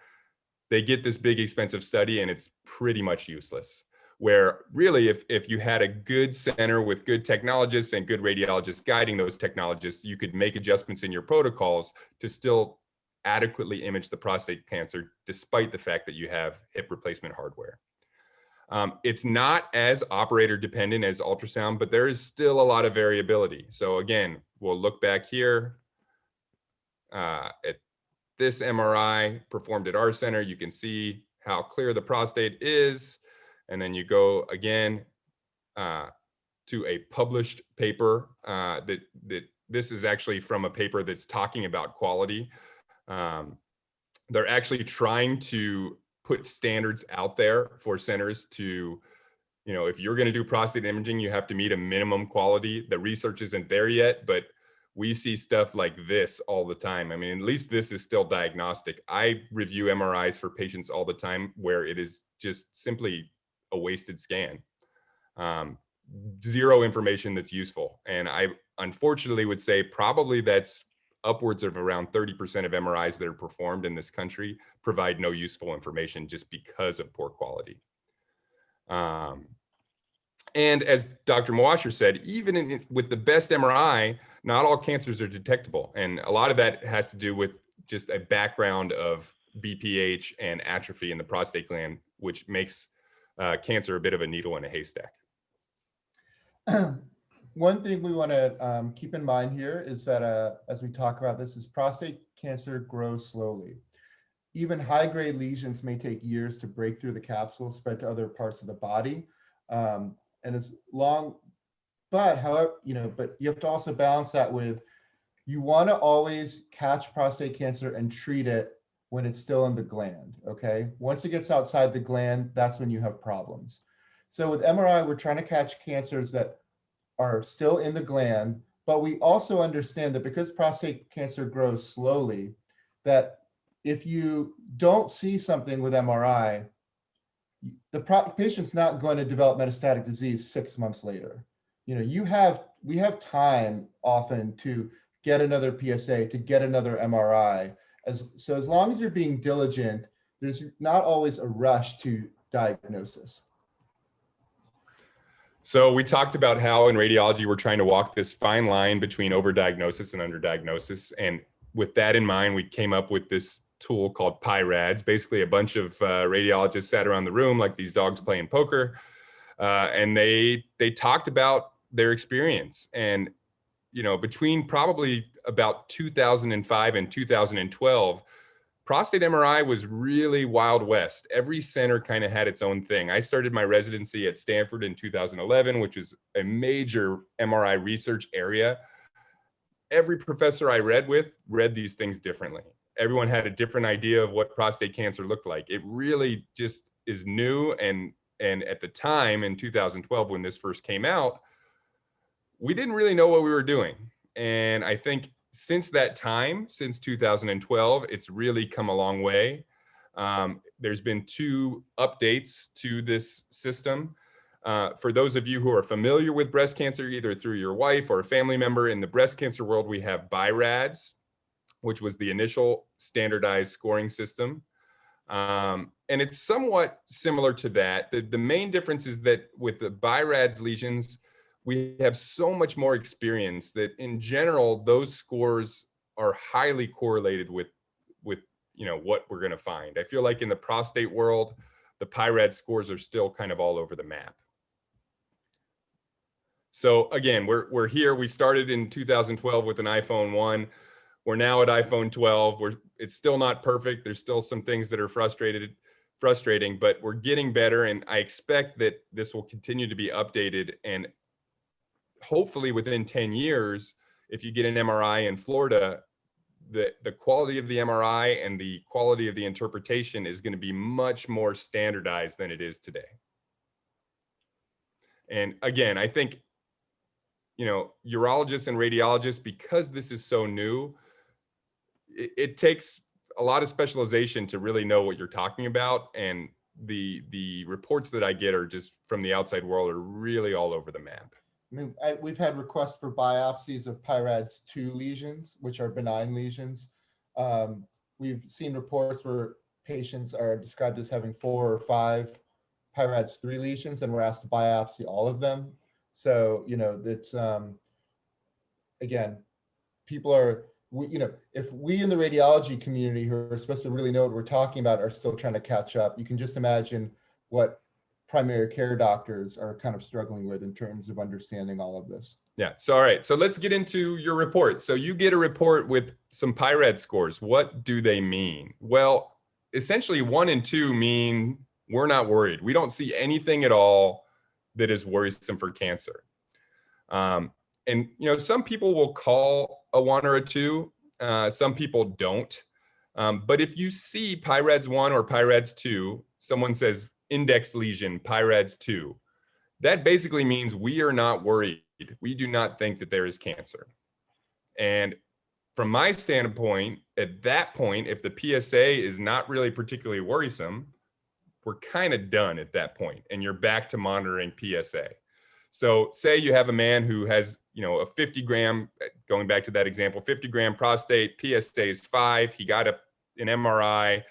they get this big expensive study and it's pretty much useless. Where really, if you had a good center with good technologists and good radiologists guiding those technologists, you could make adjustments in your protocols to still adequately image the prostate cancer, despite the fact that you have hip replacement hardware. It's not as operator dependent as ultrasound, but there is still a lot of variability. So again, we'll look back here at this MRI performed at our center. You can see how clear the prostate is. And then you go again to a published paper that this is actually from a paper that's talking about quality. They're actually trying to put standards out there for centers to, you know, if you're going to do prostate imaging, you have to meet a minimum quality. The research isn't there yet, but we see stuff like this all the time. I mean, at least this is still diagnostic. I review MRIs for patients all the time where it is just simply a wasted scan. Zero information that's useful. And I unfortunately would say probably that's upwards of around 30% of MRIs that are performed in this country provide no useful information just because of poor quality. And as Dr. Muasher said, even with the best MRI, not all cancers are detectable. And a lot of that has to do with just a background of BPH and atrophy in the prostate gland, which makes cancer a bit of a needle in a haystack. One thing we want to keep in mind here is that as we talk about this, is prostate cancer grows slowly. Even high-grade lesions may take years to break through the capsule, spread to other parts of the body, and as long. But however, you know, but you have to also balance that with, you want to always catch prostate cancer and treat it when it's still in the gland. Okay, once it gets outside the gland, that's when you have problems. So with MRI, we're trying to catch cancers that are still in the gland, but we also understand that because prostate cancer grows slowly, that if you don't see something with MRI, the patient's not going to develop metastatic disease 6 months later. You know, we have time often to get another PSA, to get another MRI. So as long as you're being diligent, there's not always a rush to diagnosis. So we talked about how in radiology, we're trying to walk this fine line between overdiagnosis and underdiagnosis. And with that in mind, we came up with this tool called PI-RADS. Basically, a bunch of radiologists sat around the room like these dogs playing poker. And they talked about their experience. And, you know, between probably about 2005 and 2012, prostate MRI was really Wild West. Every center kind of had its own thing. I started my residency at Stanford in 2011, which is a major MRI research area. Every professor I read these things differently. Everyone had a different idea of what prostate cancer looked like. It really just is new. And at the time in 2012, when this first came out, we didn't really know what we were doing. And I think since that time, since 2012, it's really come a long way. There's been 2 updates to this system. For those of you who are familiar with breast cancer, either through your wife or a family member, in the breast cancer world, we have PI-RADS, which was the initial standardized scoring system. And it's somewhat similar to that. The main difference is that with the PI-RADS lesions, we have so much more experience that in general, those scores are highly correlated with what we're going to find. I feel like in the prostate world, the PI-RADS scores are still kind of all over the map. So again, we're here. We started in 2012 with an iPhone 1. We're now at iPhone 12. It's still not perfect. There's still some things that are frustrating, but we're getting better. And I expect that this will continue to be updated. And hopefully within 10 years, if you get an MRI in Florida, the quality of the MRI and the quality of the interpretation is going to be much more standardized than it is today. And again, I think, urologists and radiologists, because this is so new, it takes a lot of specialization to really know what you're talking about. And the reports that I get are just from the outside world are really all over the map. I mean, we've had requests for biopsies of PI-RADS 2 lesions, which are benign lesions. We've seen reports where patients are described as having 4 or 5 PI-RADS 3 lesions, and we're asked to biopsy all of them. So, that's, again, people are, if we in the radiology community who are supposed to really know what we're talking about are still trying to catch up, you can just imagine what primary care doctors are kind of struggling with in terms of understanding all of this. Yeah. So, all right. So let's get into your report. So you get a report with some PI-RADS scores. What do they mean? Well, essentially 1 and 2 mean we're not worried. We don't see anything at all that is worrisome for cancer. And, some people will call a 1 or a 2. Some people don't. But if you see PI-RADS 1 or PI-RADS 2, someone says index lesion, PI-RADS 2, that basically means we are not worried. We do not think that there is cancer. And from my standpoint, at that point, if the PSA is not really particularly worrisome, we're kind of done at that point, and you're back to monitoring PSA. So say you have a man who has, a 50 gram, going back to that example, 50 gram prostate, PSA is 5. He got an MRI.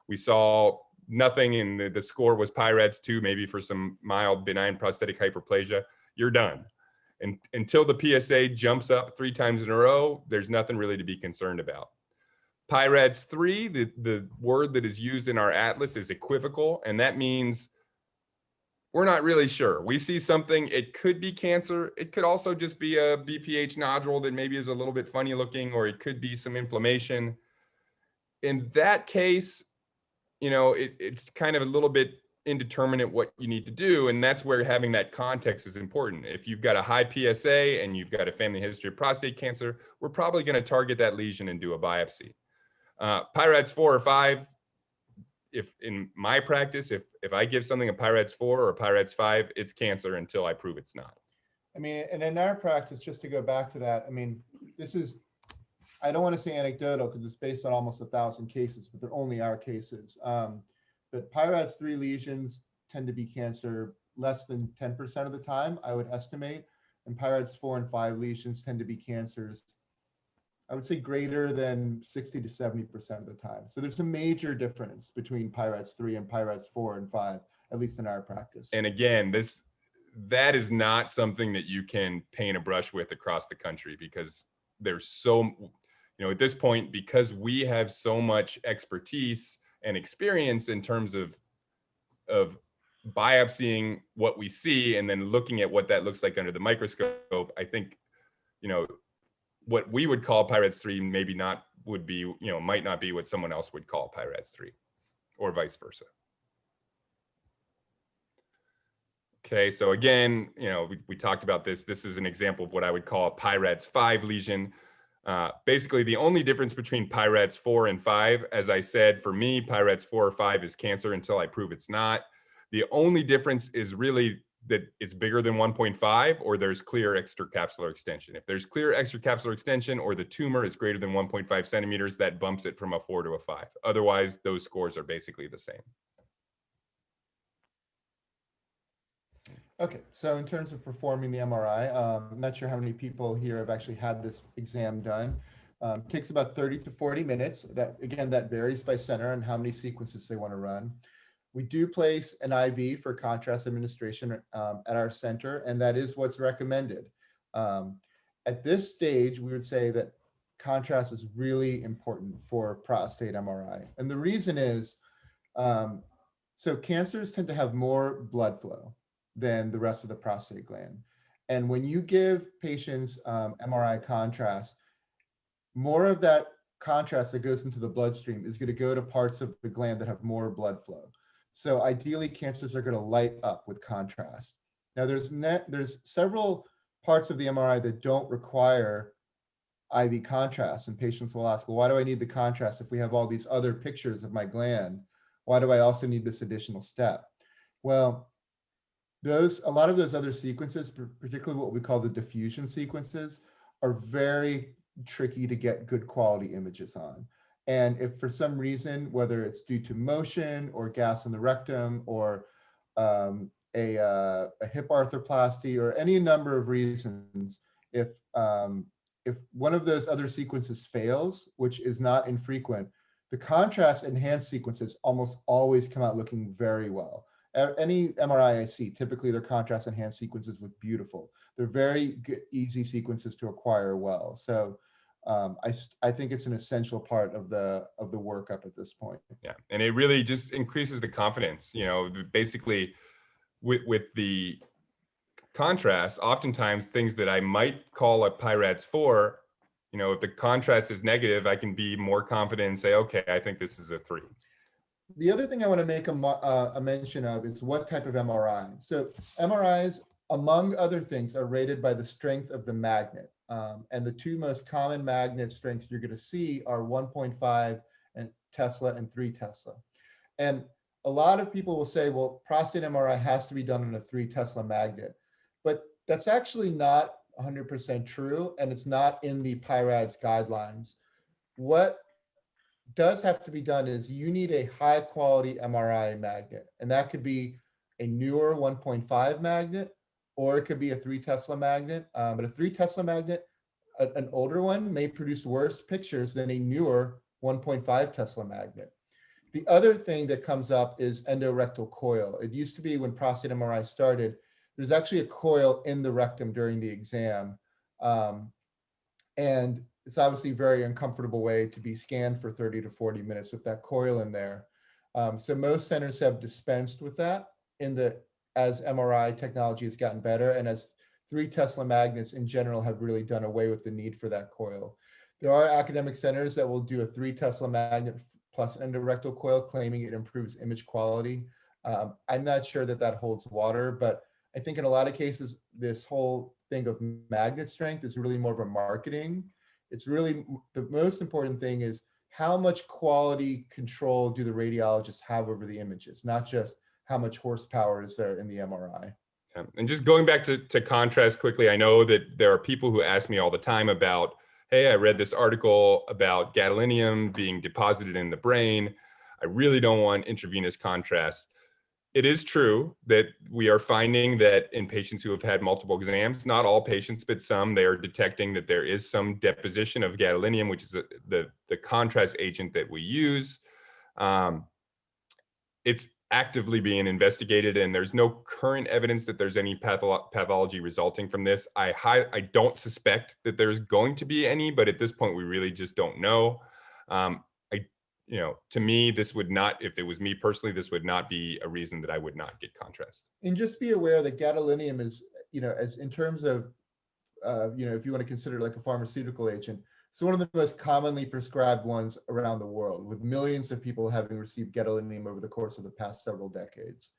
We saw nothing, and the score was PI-RADS 2, maybe for some mild benign prostatic hyperplasia. You're done. And until the PSA jumps up 3 times in a row, there's nothing really to be concerned about. PI-RADS 3, the word that is used in our atlas is equivocal, and that means we're not really sure. We see something, it could be cancer. It could also just be a Bph nodule that maybe is a little bit funny looking, or it could be some inflammation. In that case, it's kind of a little bit indeterminate what you need to do. And that's where having that context is important. If you've got a high PSA and you've got a family history of prostate cancer, we're probably going to target that lesion and do a biopsy. PI-RADS 4 or 5, if in my practice, if I give something a PI-RADS 4 or a PI-RADS 5, it's cancer until I prove it's not. I mean, and in our practice, just to go back to that, I mean, this is, I don't want to say anecdotal because it's based on almost 1,000 cases, but they're only our cases. But PI-RADS 3 lesions tend to be cancer less than 10% of the time, I would estimate. And PI-RADS 4 and 5 lesions tend to be cancers, I would say greater than 60 to 70% of the time. So there's a major difference between PI-RADS 3 and PI-RADS 4 and 5, at least in our practice. And again, that is not something that you can paint a brush with across the country, because there's so, at this point, because we have so much expertise and experience in terms of biopsying what we see and then looking at what that looks like under the microscope, I think, what we would call PI-RADS 3 maybe not would be, might not be what someone else would call PI-RADS 3, or vice versa. Okay, so again, we talked about this. This is an example of what I would call a PI-RADS 5 lesion. Basically, the only difference between PI-RADS 4 and 5, as I said, for me, PI-RADS 4 or 5 is cancer until I prove it's not. The only difference is really that it's bigger than 1.5, or there's clear extracapsular extension. If there's clear extracapsular extension, or the tumor is greater than 1.5 centimeters, that bumps it from a 4 to a 5. Otherwise, those scores are basically the same. Okay, so in terms of performing the MRI, I'm not sure how many people here have actually had this exam done. Takes about 30 to 40 minutes. That, again, that varies by center and how many sequences they want to run. We do place an IV for contrast administration at our center, and that is what's recommended. At this stage, we would say that contrast is really important for prostate MRI. And the reason is, so cancers tend to have more blood flow than the rest of the prostate gland. And when you give patients MRI contrast, more of that contrast that goes into the bloodstream is going to go to parts of the gland that have more blood flow. So ideally, cancers are going to light up with contrast. Now, there's several parts of the MRI that don't require IV contrast, and patients will ask, well, why do I need the contrast if we have all these other pictures of my gland? Why do I also need this additional step? Well, a lot of those other sequences, particularly what we call the diffusion sequences, are very tricky to get good quality images on. And if for some reason, whether it's due to motion or gas in the rectum or a hip arthroplasty or any number of reasons, if one of those other sequences fails, which is not infrequent, the contrast enhanced sequences almost always come out looking very well. Any MRI I see, typically their contrast enhanced sequences look beautiful. They're very good, easy sequences to acquire well. So I think it's an essential part of the workup at this point. Yeah, and it really just increases the confidence. You know, basically with the contrast, oftentimes things that I might call a PI-RADS 4, you know, if the contrast is negative, I can be more confident and say, okay, I think this is a 3. The other thing I want to make a mention of is what type of MRI. So MRIs, among other things, are rated by the strength of the magnet. And the two most common magnet strengths you're going to see are 1.5 Tesla and 3 Tesla. And a lot of people will say, well, prostate MRI has to be done on a 3 Tesla magnet. But that's actually not 100% true, and it's not in the PI-RADS guidelines. What does have to be done is you need a high quality MRI magnet, and that could be a newer 1.5 magnet, or it could be a 3 Tesla magnet. But a 3 Tesla magnet, an older one, may produce worse pictures than a newer 1.5 Tesla magnet. The other thing that comes up is endorectal coil. It used to be, when prostate MRI started, there's actually a coil in the rectum during the exam. And it's obviously a very uncomfortable way to be scanned for 30 to 40 minutes with that coil in there. So most centers have dispensed with that as MRI technology has gotten better, and as 3 Tesla magnets in general have really done away with the need for that coil. There are academic centers that will do a 3 Tesla magnet plus endorectal coil, claiming it improves image quality. I'm not sure that holds water, but I think in a lot of cases, this whole thing of magnet strength is really more of a marketing. It's really, the most important thing is how much quality control do the radiologists have over the images, not just how much horsepower is there in the MRI. Yeah. And just going back to contrast quickly, I know that there are people who ask me all the time about, hey, I read this article about gadolinium being deposited in the brain. I really don't want intravenous contrast. It is true that we are finding that in patients who have had multiple exams, not all patients, but some, they are detecting that there is some deposition of gadolinium, which is the contrast agent that we use. It's actively being investigated, and there's no current evidence that there's any pathology resulting from this. I don't suspect that there's going to be any, but at this point, we really just don't know. To me, this would not, if it was me personally, this would not be a reason that I would not get contrast. And just be aware that gadolinium is, as in terms of, if you want to consider like a pharmaceutical agent, it's one of the most commonly prescribed ones around the world, with millions of people having received gadolinium over the course of the past several decades.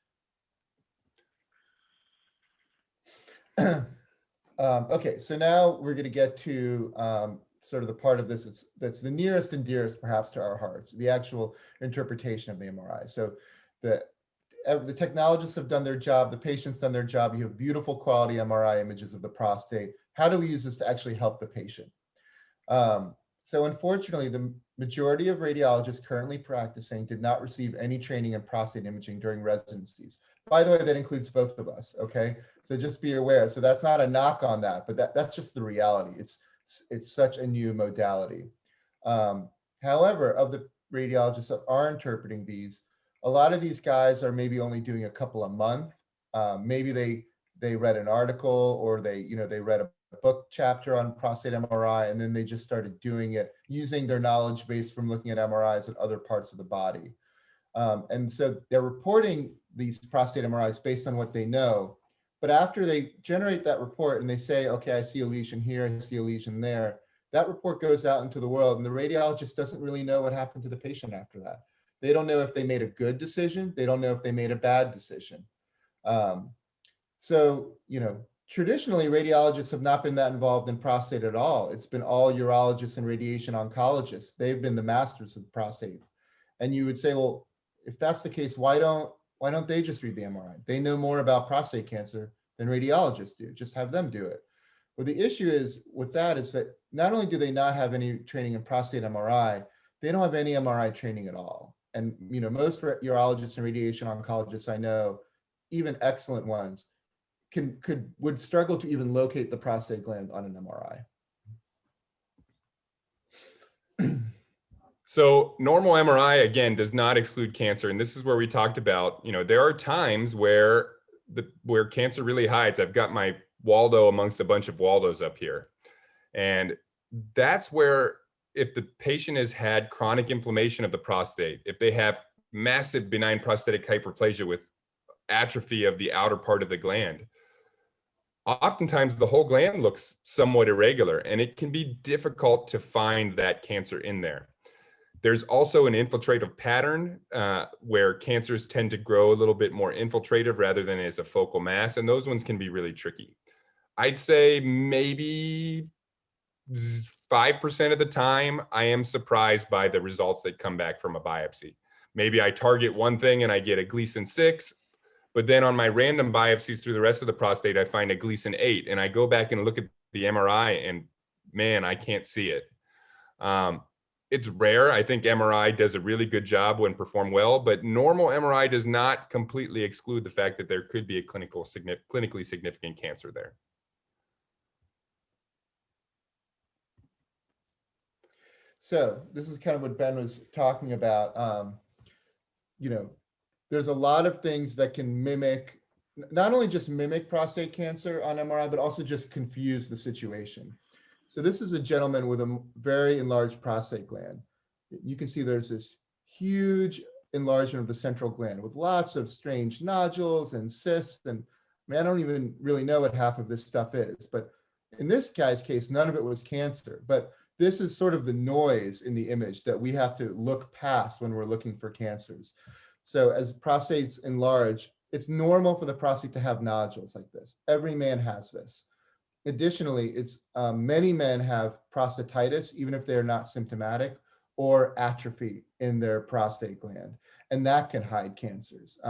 Okay, so now we're going to get to sort of the part of this that's the nearest and dearest perhaps to our hearts, the actual interpretation of the MRI. So the technologists have done their job, the patient's done their job, you have beautiful quality MRI images of the prostate. How do we use this to actually help the patient? So unfortunately, the majority of radiologists currently practicing did not receive any training in prostate imaging during residencies. By the way, that includes both of us, okay? So just be aware. So that's not a knock on that, but that's just the reality. It's such a new modality. However, of the radiologists that are interpreting these, a lot of these guys are maybe only doing a couple a month. Maybe they read an article, or they read a book chapter on prostate MRI, and then they just started doing it using their knowledge base from looking at MRIs at other parts of the body. And so they're reporting these prostate MRIs based on what they know. But after they generate that report and they say, okay, I see a lesion here, I see a lesion there, that report goes out into the world, and the radiologist doesn't really know what happened to the patient after that. They don't know if they made a good decision. They don't know if they made a bad decision. So, traditionally, radiologists have not been that involved in prostate at all. It's been all urologists and radiation oncologists. They've been the masters of prostate. And you would say, well, if that's the case, why don't they just read the MRI? They know more about prostate cancer than radiologists do. Just have them do it. Well, the issue is with that is that not only do they not have any training in prostate MRI, they don't have any MRI training at all. And most urologists and radiation oncologists I know, even excellent ones, would struggle to even locate the prostate gland on an MRI. So normal MRI, again, does not exclude cancer. And this is where we talked about, there are times where cancer really hides. I've got my Waldo amongst a bunch of Waldos up here. And that's where, if the patient has had chronic inflammation of the prostate, if they have massive benign prostatic hyperplasia with atrophy of the outer part of the gland, oftentimes the whole gland looks somewhat irregular, and it can be difficult to find that cancer in there. There's also an infiltrative pattern where cancers tend to grow a little bit more infiltrative rather than as a focal mass, and those ones can be really tricky. I'd say maybe 5% of the time, I am surprised by the results that come back from a biopsy. Maybe I target one thing and I get a Gleason 6, but then on my random biopsies through the rest of the prostate, I find a Gleason 8, and I go back and look at the MRI and man, I can't see it. It's rare. I think MRI does a really good job when performed well, but normal MRI does not completely exclude the fact that there could be a clinically significant cancer there. So this is kind of what Ben was talking about. There's a lot of things that can mimic, not only just mimic prostate cancer on MRI, but also just confuse the situation. So this is a gentleman with a very enlarged prostate gland. You can see there's this huge enlargement of the central gland with lots of strange nodules and cysts. And I don't even really know what half of this stuff is, but in this guy's case, none of it was cancer. But this is sort of the noise in the image that we have to look past when we're looking for cancers. So as prostates enlarge, it's normal for the prostate to have nodules like this. Every man has this. Additionally, many men have prostatitis, even if they're not symptomatic, or atrophy in their prostate gland, and that can hide cancers.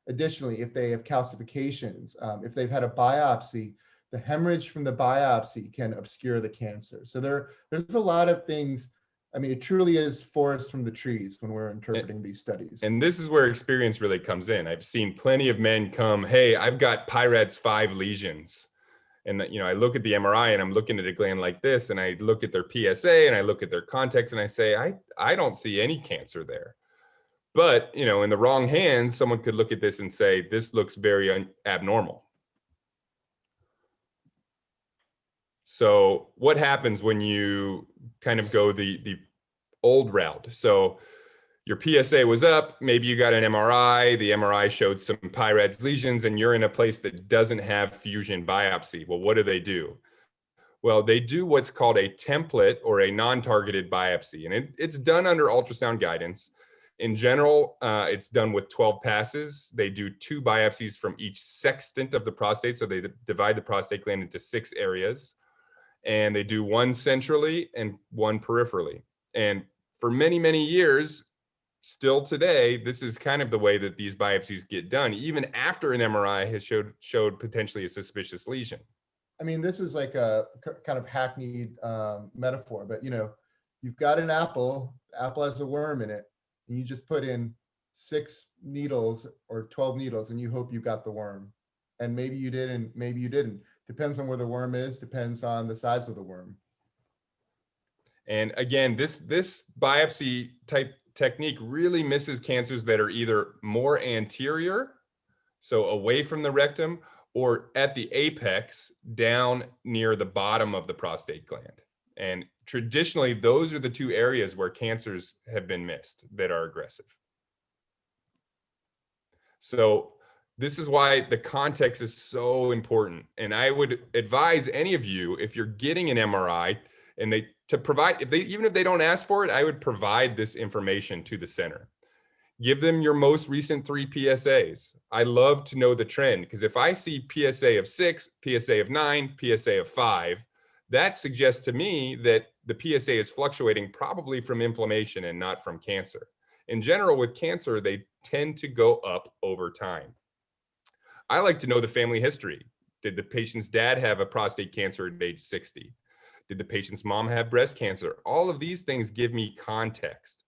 Additionally, if they have calcifications, if they've had a biopsy, the hemorrhage from the biopsy can obscure the cancer. So there's a lot of things. I mean, it truly is forest from the trees when we're interpreting these studies. And this is where experience really comes in. I've seen plenty of men come, hey, I've got PI-RADS 5 lesions. And I look at the MRI and I'm looking at a gland like this, and I look at their PSA and I look at their context and I say, I don't see any cancer there. But, in the wrong hands, someone could look at this and say, this looks very abnormal. So what happens when you kind of go the old route? So your PSA was up, maybe you got an MRI, the MRI showed some PI-RADS lesions, and you're in a place that doesn't have fusion biopsy. Well, what do? Well, they do what's called a template or a non-targeted biopsy, and it's done under ultrasound guidance. In general, it's done with 12 passes. They do 2 biopsies from each sextant of the prostate, so they divide the prostate gland into 6 areas, and they do 1 centrally and 1 peripherally. And for many, many years, still today, this is kind of the way that these biopsies get done, even after an MRI has showed potentially a suspicious lesion. I mean, this is like a kind of hackneyed metaphor, but you've got an apple, the apple has a worm in it, and you just put in 6 needles or 12 needles and you hope you got the worm. And maybe you did and maybe you didn't. Depends on where the worm is, depends on the size of the worm. And again, this biopsy type technique really misses cancers that are either more anterior, so away from the rectum, or at the apex down near the bottom of the prostate gland. And traditionally, those are the 2 areas where cancers have been missed that are aggressive. So this is why the context is so important. And I would advise any of you, if you're getting an MRI and even if they don't ask for it, I would provide this information to the center. Give them your most recent 3 PSAs. I love to know the trend, because if I see PSA of 6, PSA of 9, PSA of 5, that suggests to me that the PSA is fluctuating probably from inflammation and not from cancer. In general, with cancer, they tend to go up over time. I like to know the family history. Did the patient's dad have a prostate cancer at age 60? Did the patient's mom have breast cancer? All of these things give me context.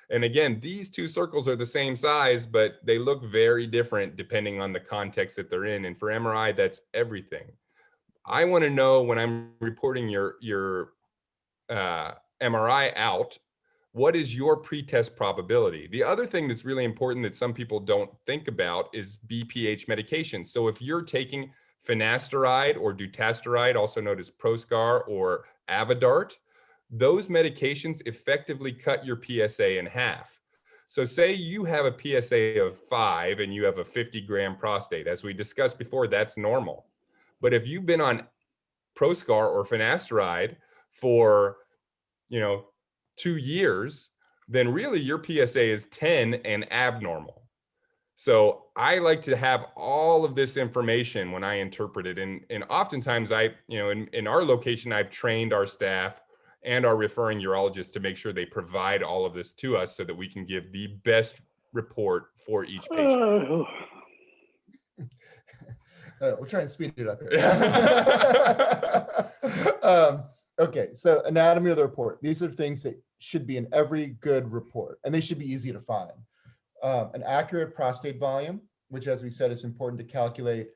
And again, these 2 circles are the same size, but they look very different depending on the context that they're in. And for MRI, that's everything. I want to know, when I'm reporting your MRI out, what is your pretest probability? The other thing that's really important that some people don't think about is Bph medication. So if you're taking finasteride or dutasteride, also known as Proscar or Avodart, those medications effectively cut your PSA in half. So say you have a PSA of 5 and you have a 50-gram prostate. As we discussed before, that's normal. But if you've been on Proscar or finasteride for 2 years, then really your PSA is 10 and abnormal. So I like to have all of this information when I interpret it. And oftentimes in our location, I've trained our staff and our referring urologists to make sure they provide all of this to us so that we can give the best report for each patient. We'll try and speed it up here. Okay, so anatomy of the report. These are things that should be in every good report, and they should be easy to find. An accurate prostate volume, which, as we said, is important to calculate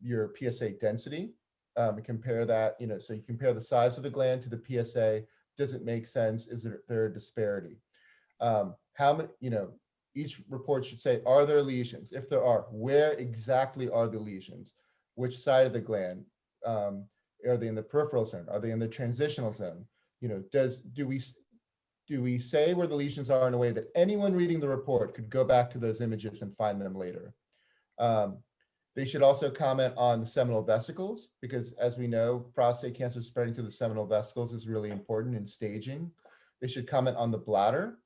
your PSA density. And compare that, so you compare the size of the gland to the PSA. Does it make sense? Is there a disparity? How many, each report should say, are there lesions? If there are, where exactly are the lesions? Which side of the gland? Are they in the peripheral zone? Are they in the transitional zone? Do we say where the lesions are in a way that anyone reading the report could go back to those images and find them later? They should also comment on the seminal vesicles, because as we know, prostate cancer spreading to the seminal vesicles is really important in staging. They should comment on the bladder,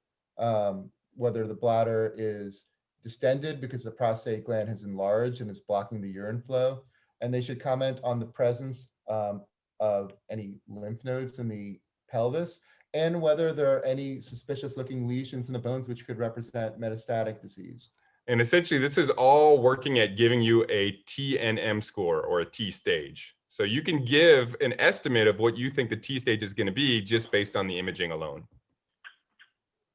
whether the bladder is distended because the prostate gland has enlarged and is blocking the urine flow. And they should comment on the presence of any lymph nodes in the pelvis, and whether there are any suspicious looking lesions in the bones which could represent metastatic disease. And essentially, this is all working at giving you a TNM score or a T stage. So you can give an estimate of what you think the T stage is going to be just based on the imaging alone.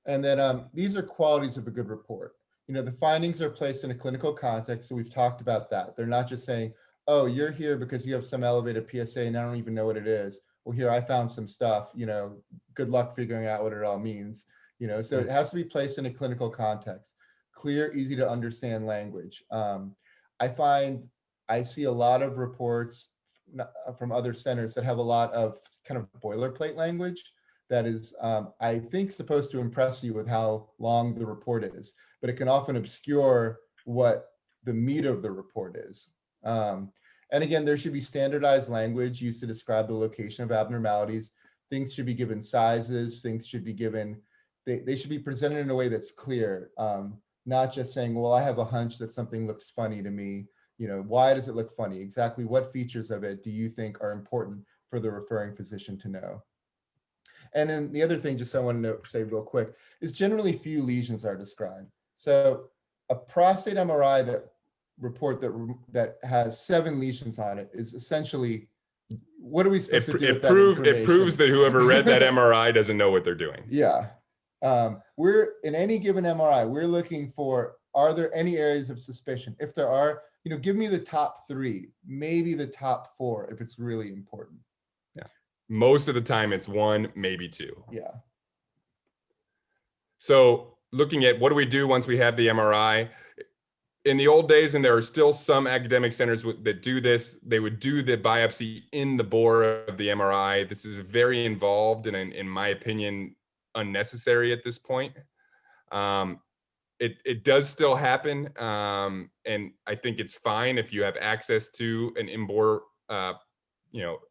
And then these are qualities of a good report. The findings are placed in a clinical context, so we've talked about that. They're not just saying, oh, you're here because you have some elevated PSA and I don't even know what it is. Well, here, I found some stuff, good luck figuring out what it all means. So it has to be placed in a clinical context. Clear, easy to understand language. I see a lot of reports from other centers that have a lot of kind of boilerplate language that is, I think, supposed to impress you with how long the report is, but it can often obscure what the meat of the report is. And again, there should be standardized language used to describe the location of abnormalities. Things should be given sizes, things should be given, they should be presented in a way that's clear. Not just saying, well, I have a hunch that something looks funny to me. Why does it look funny? Exactly what features of it do you think are important for the referring physician to know? And then the other thing, just I want to say real quick, is generally few lesions are described. So a prostate MRI that has 7 lesions on it is essentially, what are we supposed to do with that information? It proves that whoever read that MRI doesn't know what they're doing. Yeah. We're in any given MRI, we're looking for, are there any areas of suspicion? If there are, give me the top 3, maybe the top 4 if it's really important. Yeah. Most of the time it's 1, maybe 2. Yeah. So looking at what do we do once we have the MRI? In the old days, and there are still some academic centers that do this, they would do the biopsy in the bore of the MRI. This is very involved and, in my opinion, unnecessary at this point. It does still happen, and I think it's fine if you have access to an in-bore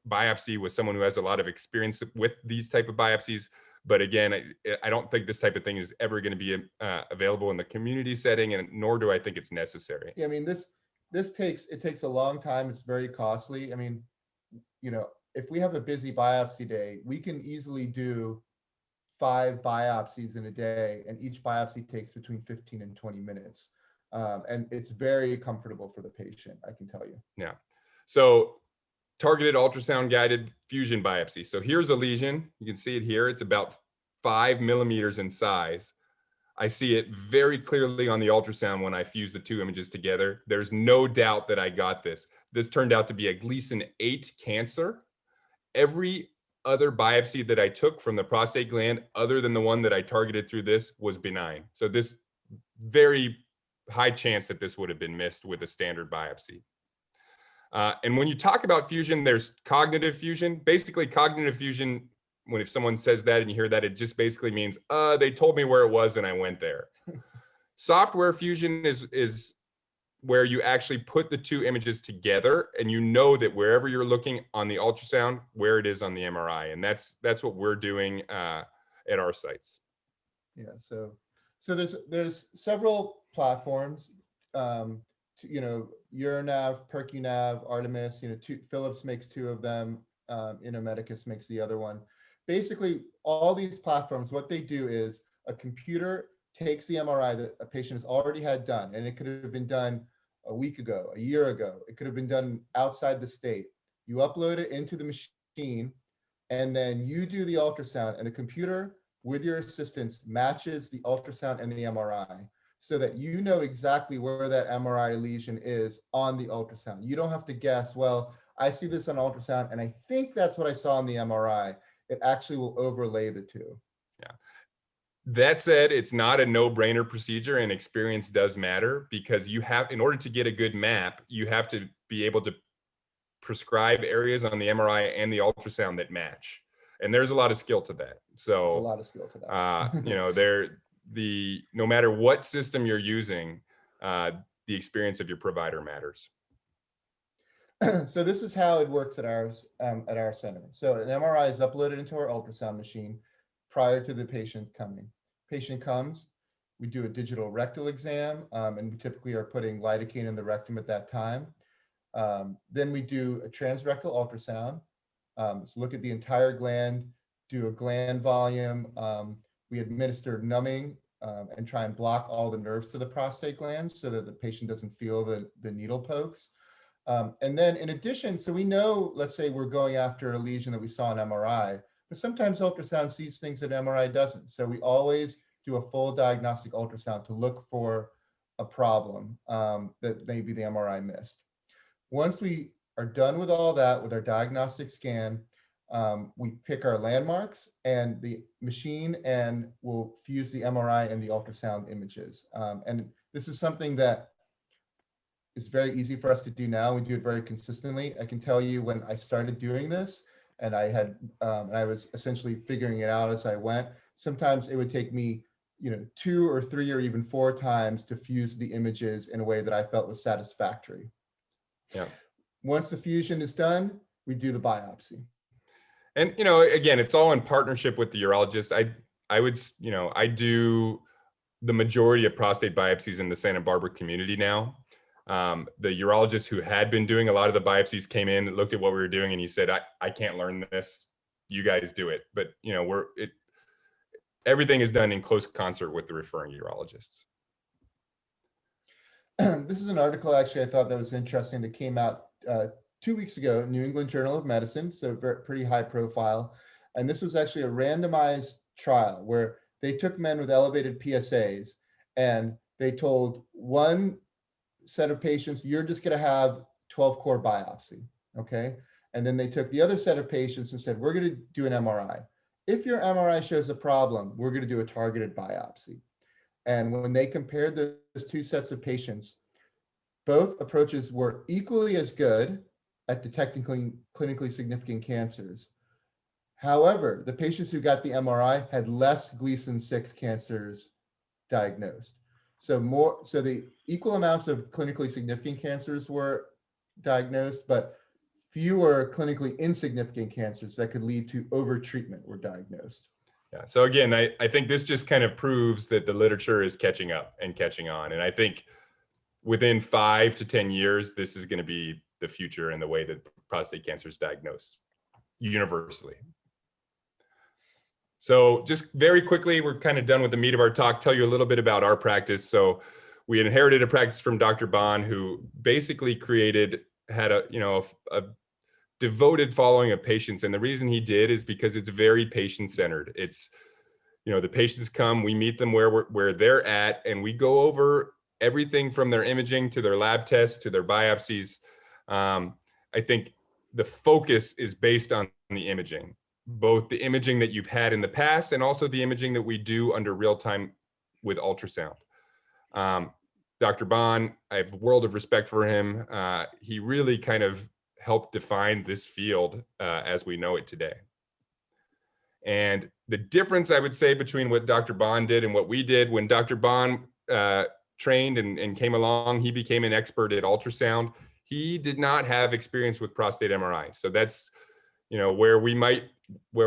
biopsy with someone who has a lot of experience with these type of biopsies. But again, I don't think this type of thing is ever going to be available in the community setting, and nor do I think it's necessary. Yeah, I mean, this takes a long time. It's very costly. I mean, if we have a busy biopsy day, we can easily do 5 biopsies in a day, and each biopsy takes between 15 and 20 minutes. And it's very comfortable for the patient, I can tell you. Yeah. So targeted ultrasound guided fusion biopsy. So here's a lesion. You can see it here. It's about 5 millimeters in size. I see it very clearly on the ultrasound when I fuse the 2 images together. There's no doubt that I got this. This turned out to be a Gleason 8 cancer. Every other biopsy that I took from the prostate gland, other than the one that I targeted through this, was benign. So this very high chance that this would have been missed with a standard biopsy. And when you talk about fusion, there's cognitive fusion. Basically, cognitive fusion, if someone says that and you hear that, it just basically means, they told me where it was and I went there. Software fusion is where you actually put the 2 images together and you know that wherever you're looking on the ultrasound, where it is on the MRI. And that's what we're doing at our sites. Yeah, so there's several platforms, Urinav, PercuNav, Artemis, Philips makes 2 of them, Medicus makes the other one. Basically, all these platforms, what they do is a computer takes the MRI that a patient has already had done, and it could have been done a week ago, a year ago. It could have been done outside the state. You upload it into the machine, and then you do the ultrasound, and the computer, with your assistance, matches the ultrasound and the MRI so that you know exactly where that MRI lesion is on the ultrasound. You don't have to guess, well, I see this on ultrasound, and I think that's what I saw on the MRI. It actually will overlay the 2. Yeah. That said, it's not a no-brainer procedure, and experience does matter, because in order to get a good map, you have to be able to prescribe areas on the MRI and the ultrasound that match. And there's a lot of skill to that. So There's a lot of skill to that. No matter what system you're using, the experience of your provider matters. So this is how it works at our center. So an MRI is uploaded into our ultrasound machine prior to the patient coming. Patient comes, we do a digital rectal exam, and we typically are putting lidocaine in the rectum at that time. Then we do a transrectal ultrasound, so look at the entire gland, do a gland volume. We administer numbing and try and block all the nerves to the prostate glands so that the patient doesn't feel the needle pokes. And then in addition, so we know, let's say we're going after a lesion that we saw in MRI, but sometimes ultrasound sees things that MRI doesn't. So we always do a full diagnostic ultrasound to look for a problem that maybe the MRI missed. Once we are done with all that, with our diagnostic scan, we pick our landmarks and the machine and we'll fuse the MRI and the ultrasound images. And this is something that is very easy for us to do now. We do it very consistently. I can tell you when I started doing this and I was essentially figuring it out as I went, sometimes it would take me 2 or 3 or even 4 times to fuse the images in a way that I felt was satisfactory. Yeah. Once the fusion is done, we do the biopsy. And, again, it's all in partnership with the urologist. I do the majority of prostate biopsies in the Santa Barbara community now. The urologist who had been doing a lot of the biopsies came in, looked at what we were doing, and he said, I can't learn this. you guys do it. But everything is done in close concert with the referring urologists. This is an article, actually, I thought that was interesting, that came out 2 weeks ago, New England Journal of Medicine, so pretty high profile. And this was actually a randomized trial where they took men with elevated PSAs and they told one set of patients, you're just going to have 12-core biopsy, okay? And then they took the other set of patients and said, we're going to do an MRI. If your MRI shows a problem, we're going to do a targeted biopsy. And when they compared those two sets of patients, both approaches were equally as good at detecting clinically significant cancers. However, the patients who got the MRI had less Gleason 6 cancers diagnosed. So the equal amounts of clinically significant cancers were diagnosed, but fewer clinically insignificant cancers that could lead to overtreatment were diagnosed. Yeah. So again, I think this just kind of proves that the literature is catching up and catching on. And I think within 5 to 10 years, this is going to be the future in the way that prostate cancer is diagnosed universally. So just very quickly, we're kind of done with the meat of our talk, tell you a little bit about our practice. So we inherited a practice from Dr. Bond, who basically had a devoted following of patients. And the reason he did is because it's very patient-centered. It's, the patients come, we meet them where they're at, and we go over everything from their imaging to their lab tests to their biopsies. I think the focus is based on the imaging, both the imaging that you've had in the past and also the imaging that we do under real time with ultrasound. Dr. Bond, I have a world of respect for him. He really kind of helped define this field as we know it today. And the difference, I would say, between what Dr. Bond did and what we did, when Dr. Bond trained and came along, he became an expert at ultrasound. He did not have experience with prostate MRI. So that's, where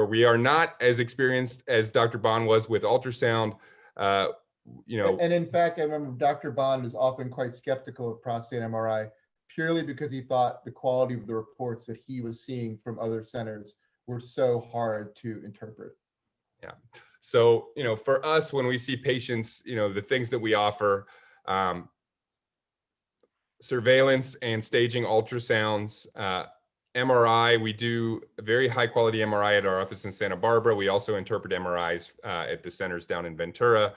we are not as experienced as Dr. Bond was with ultrasound. And in fact, I remember Dr. Bond is often quite skeptical of prostate MRI purely because he thought the quality of the reports that he was seeing from other centers were so hard to interpret. Yeah. So, for us, when we see patients, the things that we offer, surveillance and staging ultrasounds, MRI, we do a very high quality MRI at our office in Santa Barbara. We also interpret MRIs at the centers down in Ventura.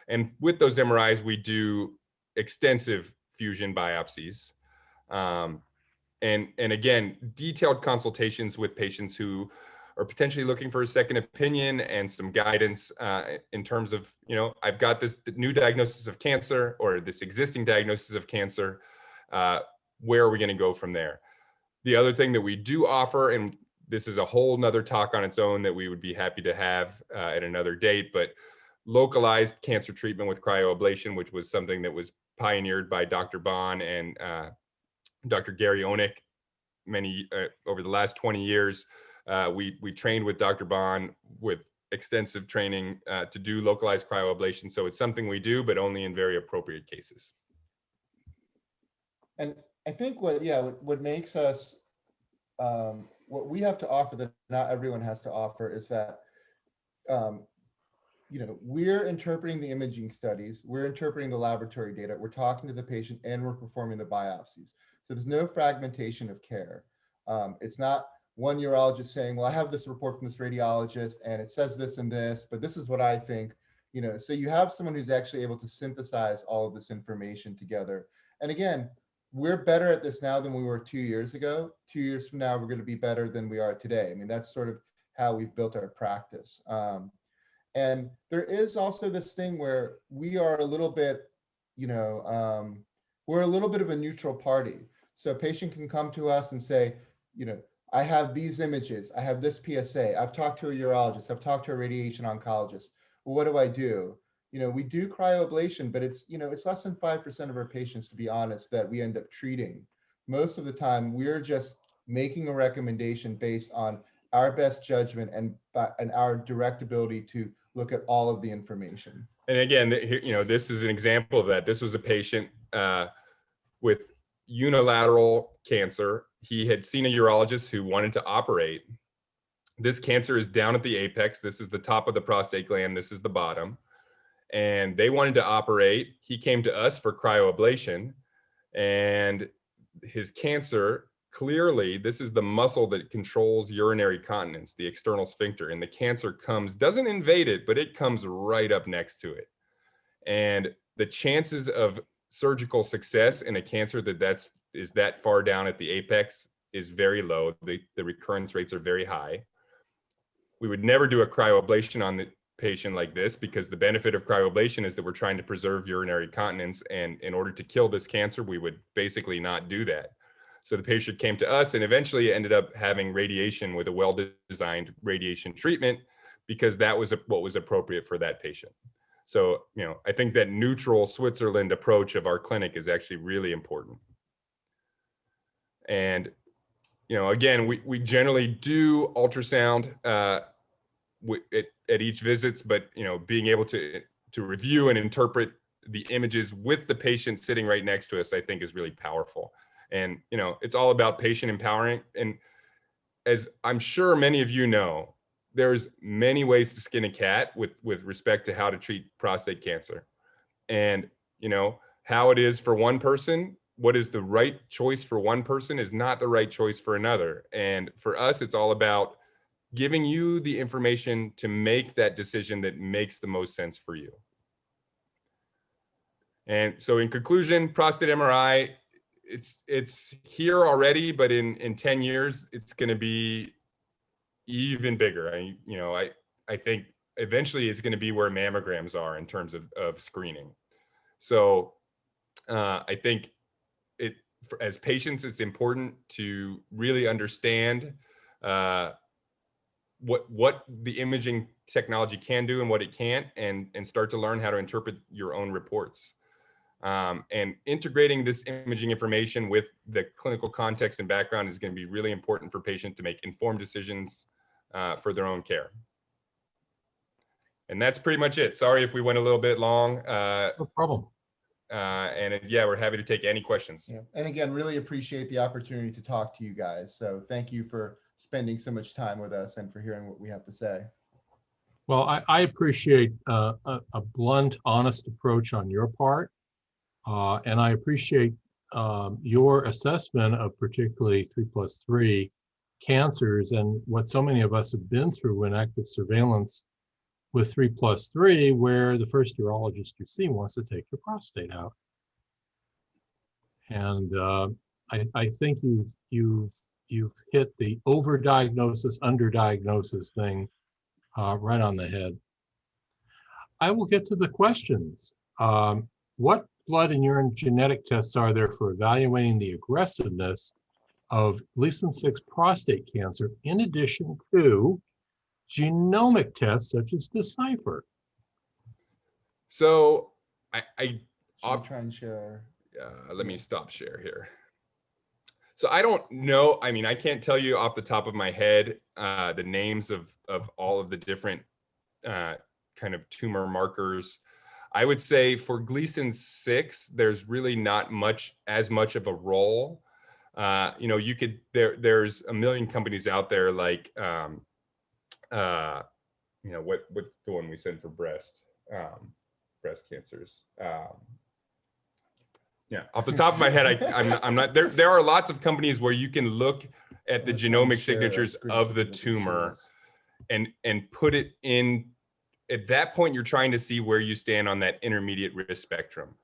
And with those MRIs, we do extensive fusion biopsies. And again, detailed consultations with patients who are potentially looking for a second opinion and some guidance in terms of, I've got this new diagnosis of cancer or this existing diagnosis of cancer. Where are we going to go from there? The other thing that we do offer, and this is a whole nother talk on its own that we would be happy to have at another date, but localized cancer treatment with cryoablation, which was something that was pioneered by Dr. Bond and Dr. Gary Onek over the last 20 years. We trained with Dr. Bond with extensive training to do localized cryoablation. So it's something we do, but only in very appropriate cases. And I think what makes us, what we have to offer that not everyone has to offer is that, we're interpreting the imaging studies, we're interpreting the laboratory data, we're talking to the patient, and we're performing the biopsies. So there's no fragmentation of care. It's not one urologist saying, well, I have this report from this radiologist and it says this and this, but this is what I think. So you have someone who's actually able to synthesize all of this information together. And again, we're better at this now than we were 2 years ago. 2 years from now, we're going to be better than we are today. I mean, that's sort of how we've built our practice. And there is also this thing where we are a little bit, we're a little bit of a neutral party. So a patient can come to us and say, I have these images, I have this PSA, I've talked to a urologist, I've talked to a radiation oncologist. Well, what do I do? We do cryoablation, but it's less than 5% of our patients, to be honest, that we end up treating. Most of the time, we're just making a recommendation based on our best judgment and our direct ability to look at all of the information. And again, this is an example of that. This was a patient with unilateral cancer. He had seen a urologist who wanted to operate. this cancer is down at the apex. This is the top of the prostate gland. This is the bottom. And they wanted to operate. He came to us for cryoablation, and his cancer, clearly, this is the muscle that controls urinary continence, the external sphincter, and the cancer doesn't invade it, but it comes right up next to it. And the chances of surgical success in a cancer is that far down at the apex is very low. The recurrence rates are very high. We would never do a cryoablation on the patient like this, because the benefit of cryoablation is that we're trying to preserve urinary continence, and in order to kill this cancer, we would basically not do that. So the patient came to us and eventually ended up having radiation with a well-designed radiation treatment, because that was what was appropriate for that patient. So, I think that neutral Switzerland approach of our clinic is actually really important. And, again, we generally do ultrasound at each visits, but, being able to review and interpret the images with the patient sitting right next to us, I think is really powerful. And, it's all about patient empowering. And as I'm sure many of you know, there's many ways to skin a cat with respect to how to treat prostate cancer. And, how it is for one person, what is the right choice for one person is not the right choice for another. And for us, it's all about giving you the information to make that decision that makes the most sense for you. And so in conclusion, prostate MRI, it's here already, but in 10 years, it's going to be even bigger. I think eventually it's going to be where mammograms are in terms of screening. So I think as patients, it's important to really understand what the imaging technology can do and what it can't, and start to learn how to interpret your own reports. And integrating this imaging information with the clinical context and background is going to be really important for patients to make informed decisions for their own care. And that's pretty much it. Sorry if we went a little bit long. No problem. Yeah, we're happy to take any questions. Yeah. And again, really appreciate the opportunity to talk to you guys. So thank you for spending so much time with us and for hearing what we have to say. Well, I appreciate a blunt, honest approach on your part. And I appreciate your assessment of particularly 3+3 cancers and what so many of us have been through in active surveillance with 3+3, where the first urologist you see wants to take your prostate out. And I think you've hit the overdiagnosis, underdiagnosis thing right on the head. I will get to the questions. What blood and urine genetic tests are there for evaluating the aggressiveness of Gleason 6 prostate cancer, in addition to genomic tests such as Decipher? So I'll try and share. let me stop share here. So I don't know. I mean, I can't tell you off the top of my head the names of all of the different kind of tumor markers. I would say for Gleason 6, there's really not as much of a role. You could there's a million companies out there like what's the one we send for breast cancers. Yeah, off the top of my head, I'm not there. There are lots of companies where you can look at the genomic signatures of the tumor and put it in. At that point, you're trying to see where you stand on that intermediate risk spectrum.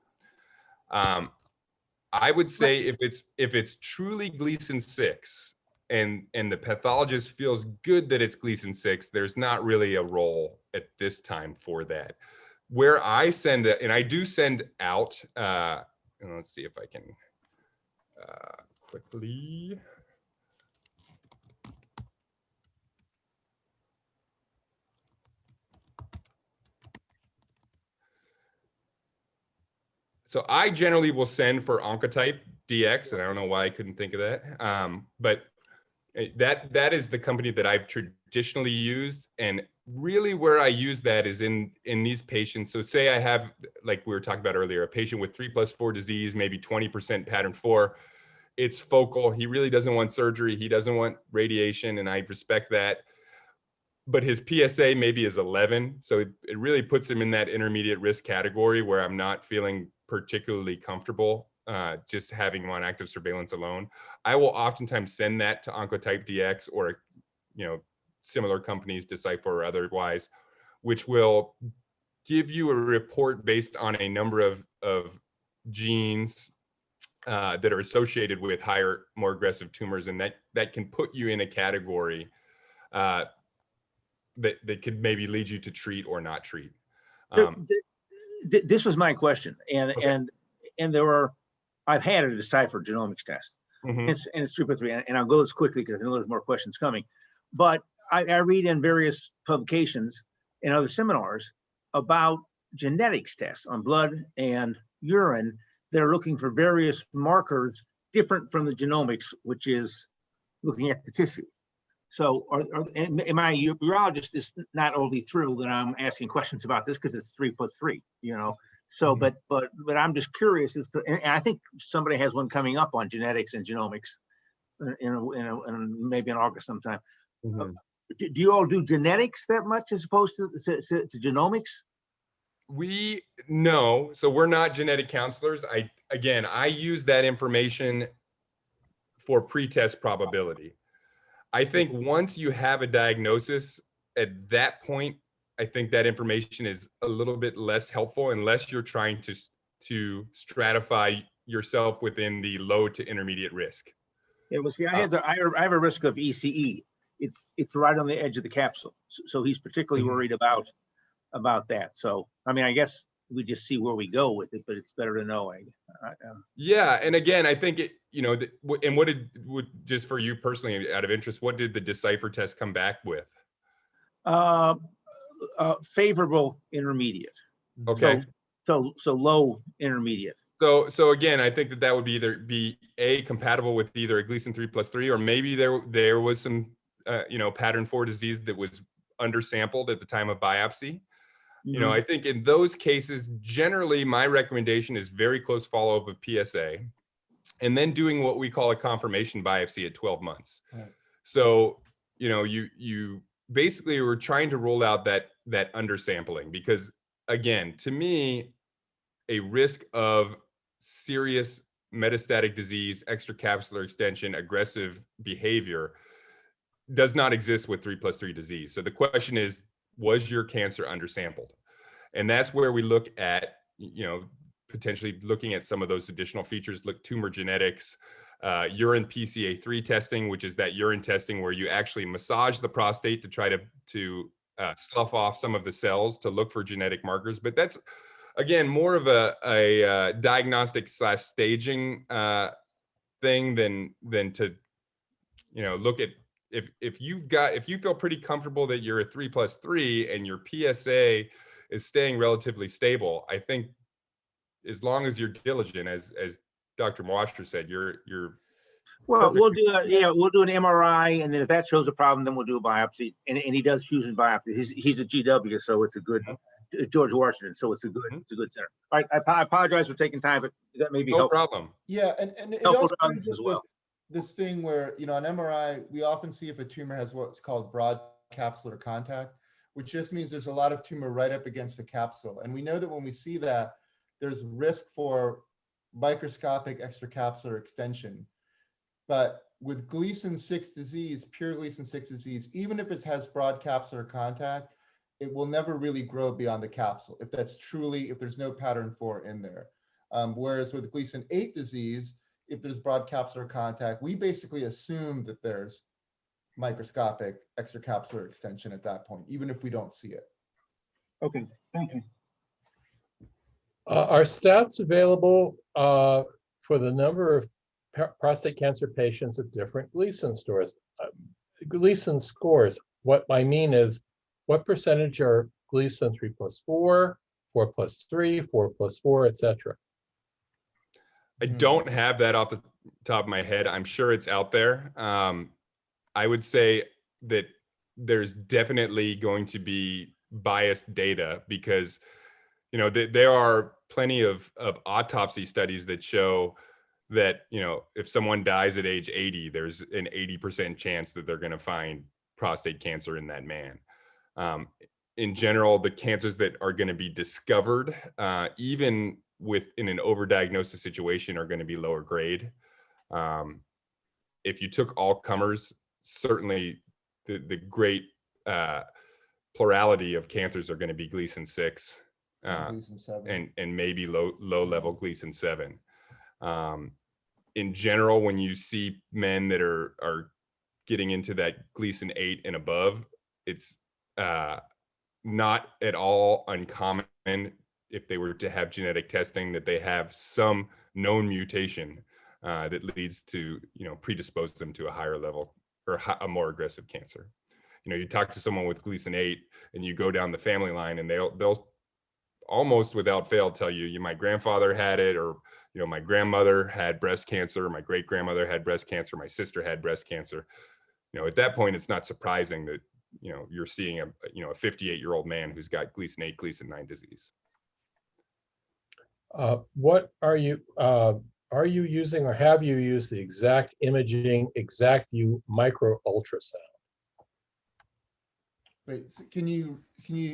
I would say if it's truly Gleason 6 and the pathologist feels good that it's Gleason 6, there's not really a role at this time for that. Where I send it, and I do send out, and let's see if I can quickly. So I generally will send for Oncotype DX, and I don't know why I couldn't think of that. But that is the company that I've traditionally used, and really where I use that is in these patients. So say I have, like we were talking about earlier, a patient with 3+4 disease, maybe 20% pattern 4. It's focal. He really doesn't want surgery. He doesn't want radiation, and I respect that. but his PSA maybe is 11. So it really puts him in that intermediate risk category where I'm not feeling particularly comfortable just having him on active surveillance alone. I will oftentimes send that to Oncotype DX or, similar companies, Decipher or otherwise, which will give you a report based on a number of genes that are associated with higher, more aggressive tumors. And that can put you in a category that could maybe lead you to treat or not treat. This was my question, and there were, I've had a Decipher genomics test, Mhm. it's 3+3, and I'll go this quickly because I know there's more questions coming. But I read in various publications and other seminars about genetics tests on blood and urine that are looking for various markers different from the genomics, which is looking at the tissue. So am I, your urologist is not overly thrilled that I'm asking questions about this because it's 3+3, So, but I'm just curious as to, and I think somebody has one coming up on genetics and genomics in maybe in August sometime. Mhm. Do you all do genetics that much as opposed to genomics? No, so we're not genetic counselors. I use that information for pretest probability. I think once you have a diagnosis, at that point, I think that information is a little bit less helpful unless you're trying to stratify yourself within the low to intermediate risk. Yeah, well, see, I have a risk of ECE. It's right on the edge of the capsule, so he's particularly worried about that. So, I mean, I guess we just see where we go with it, but it's better to know. Yeah, and again, I think and what just for you personally, out of interest, what did the Decipher test come back with? Favorable intermediate. Okay. So low intermediate. So again, I think that would be A, compatible with either a Gleason 3+3, or maybe there was some pattern 4 disease that was undersampled at the time of biopsy. I think in those cases, generally my recommendation is very close follow-up of PSA, and then doing what we call a confirmation biopsy at 12 months. Right. So, you basically were trying to rule out that undersampling, because again, to me, a risk of serious metastatic disease, extracapsular extension, aggressive behavior does not exist with 3+3 disease. So the question is, was your cancer undersampled? And that's where we look at, potentially looking at some of those additional features, tumor genetics, urine PCA3 testing, which is that urine testing where you actually massage the prostate to try to slough off some of the cells to look for genetic markers. But that's, again, more of a diagnostic / staging thing than to, look at if you feel pretty comfortable that you're a 3+3 and your PSA is staying relatively stable. I think as long as you're diligent, as Dr. Muasher said, you're well, we'll do an MRI, and then if that shows a problem, then we'll do a biopsy. And he does fusion biopsy. He's a GW, so it's a good George Washington, so it's a good center. All right, I apologize for taking time, but that may be no helpful. problem. Yeah, and it Helpful also to brings as up well. this thing where, on MRI, we often see if a tumor has what's called broad capsular contact, which just means there's a lot of tumor right up against the capsule. And we know that when we see that, there's risk for microscopic extracapsular extension. But with Gleason 6 disease, pure Gleason 6 disease, even if it has broad capsular contact, it will never really grow beyond the capsule if there's no pattern 4 in there. Whereas with Gleason 8 disease, if there's broad capsular contact, we basically assume that there's microscopic extracapsular extension at that point, even if we don't see it. Okay, thank you. Are stats available for the number of prostate cancer patients of different Gleason scores? Gleason scores. What I mean is, what percentage are Gleason 3+4, 4+3, 4+4, etc.? I don't have that off the top of my head. I'm sure it's out there. I would say that there's definitely going to be biased data because, there are plenty of autopsy studies that show that, if someone dies at age 80, there's an 80% chance that they're going to find prostate cancer in that man. In general, the cancers that are going to be discovered, even in an overdiagnosis situation, are going to be lower grade. If you took all comers, certainly the great plurality of cancers are going to be Gleason 6 Gleason 7. and maybe low level Gleason 7. In general, when you see men that are getting into that Gleason 8 and above, it's not at all uncommon, if they were to have genetic testing, that they have some known mutation that leads to, predispose them to a higher level or a more aggressive cancer. You talk to someone with Gleason 8 and you go down the family line, and they'll almost without fail tell you, my grandfather had it, or my grandmother had breast cancer, my great grandmother had breast cancer, my sister had breast cancer. At that point, it's not surprising that you're seeing a 58-year-old man who's got Gleason 8, Gleason 9 disease. What are you using, or have you used the Exact Imaging Exact View micro ultrasound? Wait, so can you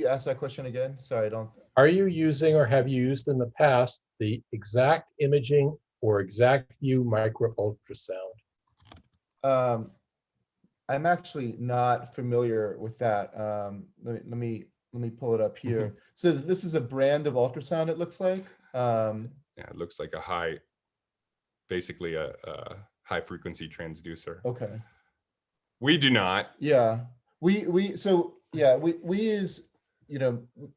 ask that question again? Sorry, I don't. Are you using, or have you used in the past, the Exact Imaging or Exact View micro ultrasound? I'm actually not familiar with that. Let me pull it up here. So this is a brand of ultrasound, it looks like. Yeah, it looks like basically a high frequency transducer. Okay. We do not. Yeah, we use,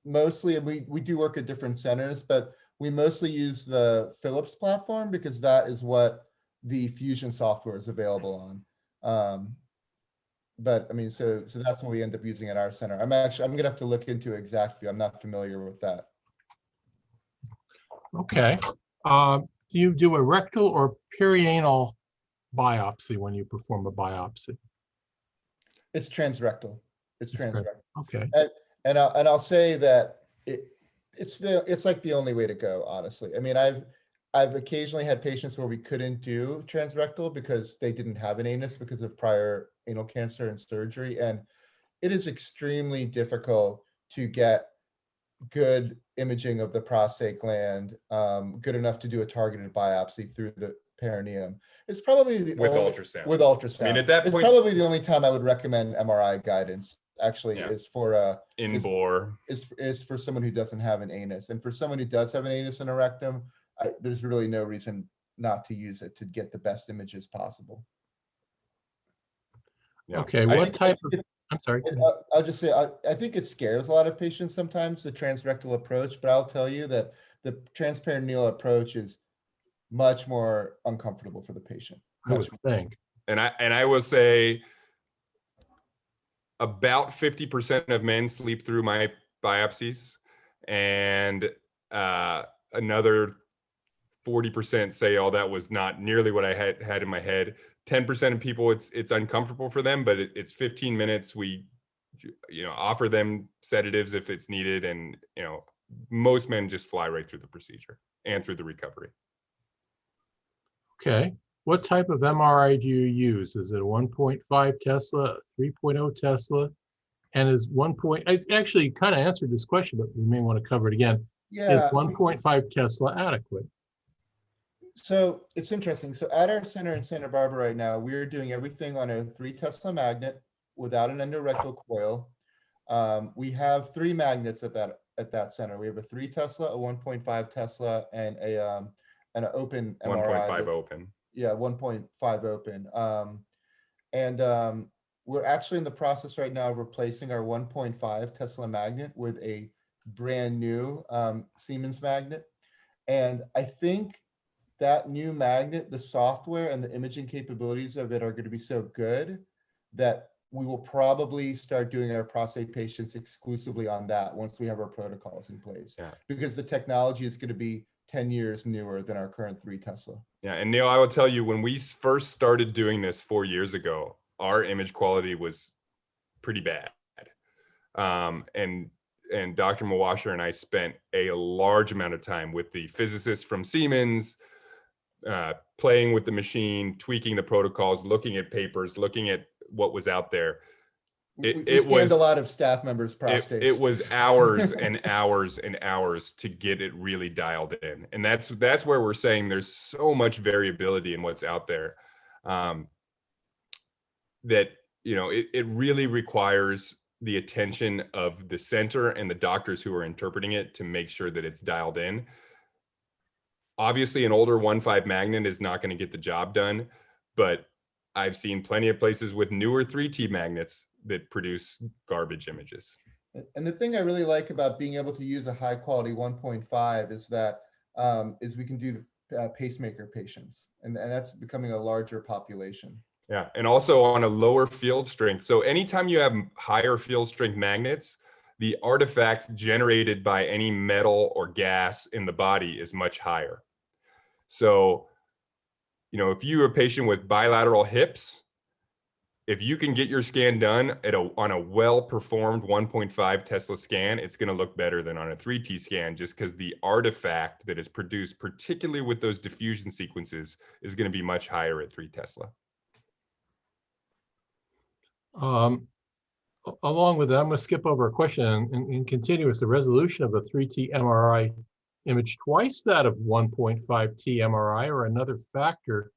mostly, and we do work at different centers, but we mostly use the Philips platform because that is what the Fusion software is available on. But I mean, so that's what we end up using at our center. I'm gonna have to look into Exact View. I'm not familiar with that. Okay. Do you do a rectal or perianal biopsy when you perform a biopsy? It's transrectal. It's transrectal. Okay. And I'll say that it's like the only way to go, honestly. I mean, I've occasionally had patients where we couldn't do transrectal because they didn't have an anus because of prior anal cancer and surgery, and it is extremely difficult to get good imaging of the prostate gland, good enough to do a targeted biopsy through the perineum. It's probably the With only, ultrasound. with ultrasound. I mean, at that it's point, probably the only time I would recommend MRI guidance. Actually, Yeah. is for in-bore. is for someone who doesn't have an anus, and for someone who does have an anus and a rectum, there's really no reason not to use it to get the best images possible. Yeah. Okay. What type of? I'm sorry. I'll just say, I think it scares a lot of patients sometimes, the transrectal approach, but I'll tell you that the transperineal approach is much more uncomfortable for the patient. I would think. And I will say about 50% of men sleep through my biopsies, and another 40% say, oh, that was not nearly what I had in my head. 10% of people, it's uncomfortable for them, but it's 15 minutes. We, offer them sedatives if it's needed. And, most men just fly right through the procedure and through the recovery. Okay. What type of MRI do you use? Is it a 1.5 Tesla, a 3.0 Tesla? And is I actually kind of answered this question, but we may want to cover it again. Yeah. Is 1.5 Tesla adequate? So it's interesting. So at our center in Santa Barbara right now, we're doing everything on a 3 Tesla magnet without an endorectal coil. We have 3 magnets at that center. We have a 3 Tesla, a 1.5 Tesla, and an open MRI. 1.5 open. Yeah, 1.5 open. And we're actually in the process right now of replacing our 1.5 Tesla magnet with a brand new Siemens magnet. And I think that new magnet, the software and the imaging capabilities of it are going to be so good that we will probably start doing our prostate patients exclusively on that once we have our protocols in place. Yeah. Because the technology is going to be 10 years newer than our current 3 Tesla. Yeah, and Neil, I will tell you, when we first started doing this 4 years ago, our image quality was pretty bad. And Dr. Muasher and I spent a large amount of time with the physicists from Siemens, playing with the machine, tweaking the protocols, looking at papers, looking at what was out there. We scanned a lot of staff members' prostates. It was hours and hours and hours to get it really dialed in. And that's where we're saying there's so much variability in what's out there, that, you know, it really requires the attention of the center and the doctors who are interpreting it to make sure that it's dialed in. Obviously, an older 1.5 magnet is not going to get the job done, but I've seen plenty of places with newer 3T magnets that produce garbage images. And the thing I really like about being able to use a high quality 1.5 is that we can do the pacemaker patients, and that's becoming a larger population. Yeah, and also on a lower field strength. So anytime you have higher field strength magnets, the artifact generated by any metal or gas in the body is much higher. So, you know, if you're a patient with bilateral hips, if you can get your scan done on a well-performed 1.5 Tesla scan, it's going to look better than on a 3T scan, just because the artifact that is produced, particularly with those diffusion sequences, is going to be much higher at 3 Tesla. Along with that, I'm going to skip over a question and continue with the resolution of a 3T MRI image twice that of 1.5 T MRI or another factor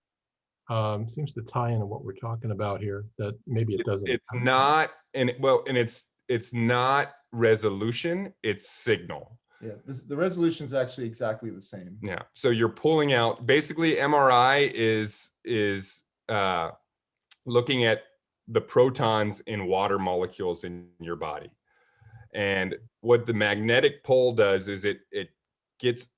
seems to tie into what we're talking about here, that maybe it doesn't. It's not, and it's not resolution, it's signal. Yeah, the resolution is actually exactly the same. Yeah, so you're pulling out, basically MRI is looking at the protons in water molecules in your body. And what the magnetic pole does is it gets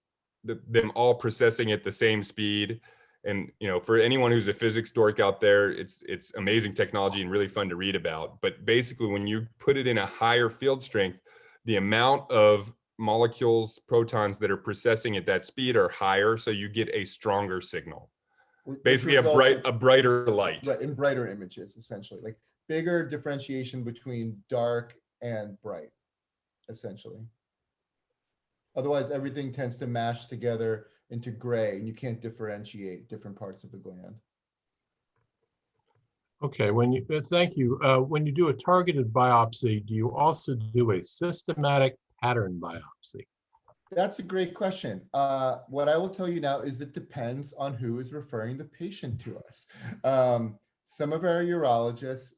them all processing at the same speed. And, you know, for anyone who's a physics dork out there, it's amazing technology and really fun to read about. But basically, when you put it in a higher field strength, the amount of molecules, protons that are processing at that speed are higher, so you get a stronger signal. Basically, a brighter light. Right, in brighter images, essentially, like bigger differentiation between dark and bright, essentially. Otherwise, everything tends to mash together into gray, and you can't differentiate different parts of the gland. Okay, thank you. When you do a targeted biopsy, do you also do a systematic pattern biopsy? That's a great question. What I will tell you now is it depends on who is referring the patient to us. Some of our urologists,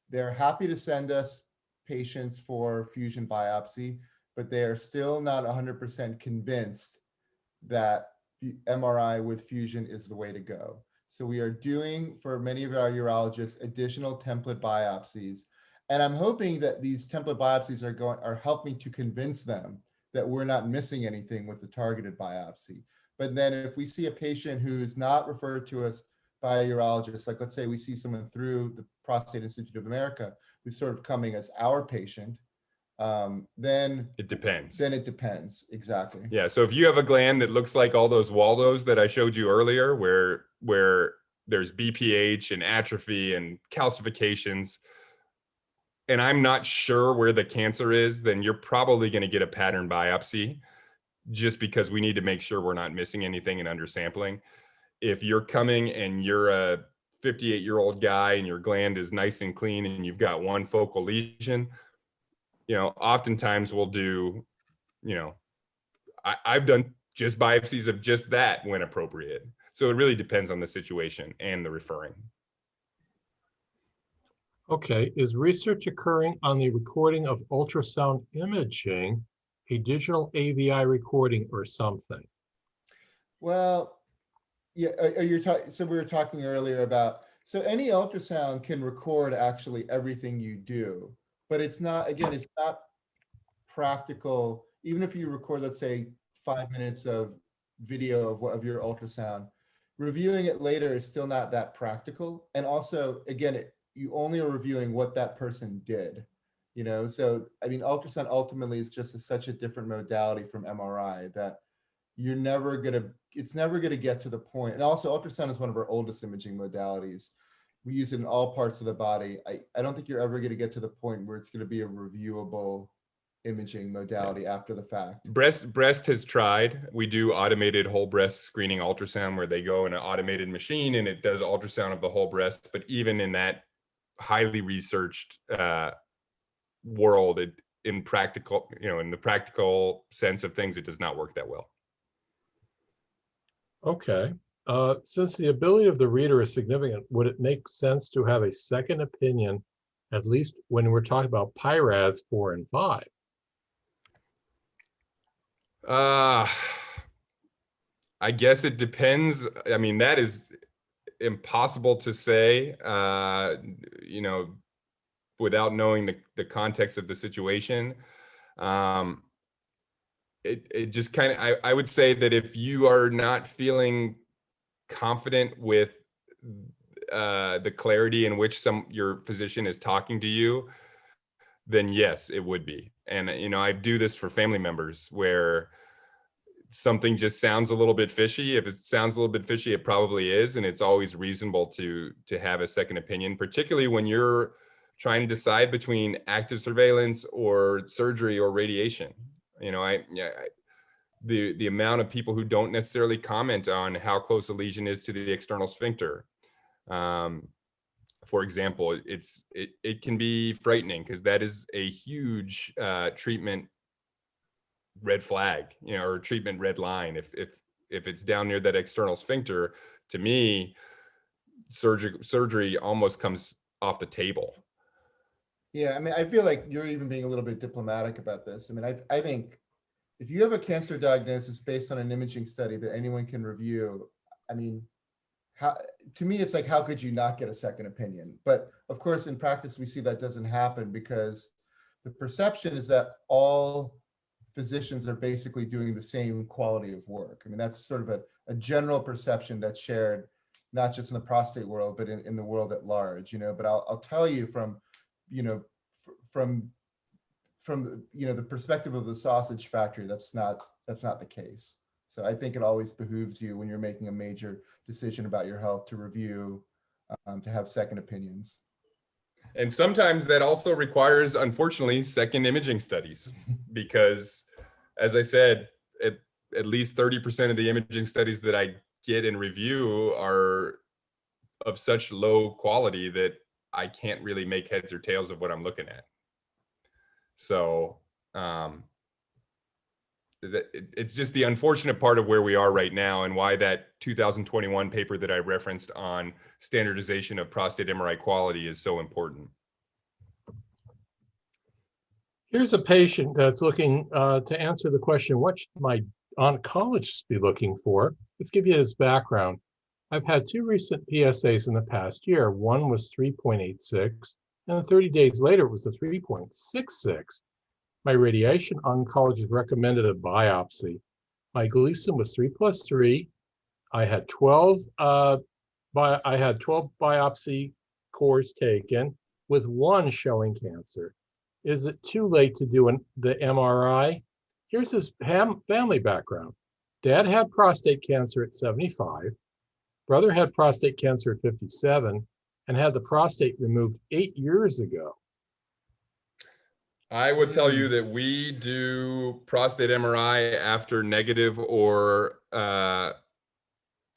they're happy to send us patients for fusion biopsy, but they are still not 100% convinced that MRI with fusion is the way to go. So we are doing, for many of our urologists, additional template biopsies. And I'm hoping that these template biopsies are helping to convince them that we're not missing anything with the targeted biopsy. But then if we see a patient who is not referred to us by a urologist, like let's say we see someone through the Prostate Institute of America, who's sort of coming as our patient, then it depends. Then it depends, exactly. Yeah, so if you have a gland that looks like all those Waldos that I showed you earlier, where there's BPH and atrophy and calcifications, and I'm not sure where the cancer is, then you're probably going to get a pattern biopsy, just because we need to make sure we're not missing anything and undersampling. If you're coming and you're a 58-year-old guy and your gland is nice and clean and you've got one focal lesion, you know, oftentimes we'll do, you know, I've done just biopsies of just that when appropriate. So it really depends on the situation and the referring. Okay, is research occurring on the recording of ultrasound imaging, a digital AVI recording or something? Well, yeah, so we were talking earlier about, so any ultrasound can record actually everything you do, but it's not, again, it's not practical. Even if you record, let's say 5 minutes of video of your ultrasound, reviewing it later is still not that practical. And also, again, you only are reviewing what that person did, you know? So, I mean, ultrasound ultimately is just such a different modality from MRI that it's never gonna get to the point. And also ultrasound is one of our oldest imaging modalities. We use it in all parts of the body. I don't think you're ever gonna get to the point where it's gonna be a reviewable imaging modality after the fact. Breast has tried. We do automated whole breast screening ultrasound where they go in an automated machine and it does ultrasound of the whole breast. But even in that highly researched world, in practical, in the practical sense of things, it does not work that well. Okay. Since the ability of the reader is significant, would it make sense to have a second opinion, at least when we're talking about PI-RADS 4 and 5? I guess it depends. I mean, that is impossible to say, without knowing the context of the situation. It just kind of, I would say that if you are not feeling confident with the clarity in which your physician is talking to you, then yes, it would be. And, I do this for family members where something just sounds a little bit fishy. If it sounds a little bit fishy, it probably is. And it's always reasonable to have a second opinion, particularly when you're trying to decide between active surveillance or surgery or radiation. The amount of people who don't necessarily comment on how close a lesion is to the external sphincter. For example, it can be frightening because that is a huge treatment red flag, or treatment red line. If it's down near that external sphincter, to me, surgery almost comes off the table. Yeah, I mean, I feel like you're even being a little bit diplomatic about this. I mean, I think if you have a cancer diagnosis based on an imaging study that anyone can review, I mean, to me, it's like, how could you not get a second opinion? But of course, in practice, we see that doesn't happen because the perception is that all physicians are basically doing the same quality of work. I mean, that's sort of a general perception that's shared, not just in the prostate world, but in the world at large, but I'll tell you from the perspective of the sausage factory, that's not the case. So I think it always behooves you when you're making a major decision about your health to review, to have second opinions. And sometimes that also requires, unfortunately, second imaging studies, because as I said, at least 30% of the imaging studies that I get and review are of such low quality that I can't really make heads or tails of what I'm looking at. So it's just the unfortunate part of where we are right now, and why that 2021 paper that I referenced on standardization of prostate MRI quality is so important. Here's a patient that's looking to answer the question, what should my oncologist be looking for? Let's give you his background. I've had 2 recent PSAs in the past year. One was 3.86, and 30 days later it was a 3.66. My radiation oncologist recommended a biopsy. My Gleason was 3+3. I had 12 biopsy cores taken, with 1 showing cancer. Is it too late to do the MRI? Here's his family background. Dad had prostate cancer at 75. Brother had prostate cancer at 57 and had the prostate removed 8 years ago. I would tell you that we do prostate MRI after negative or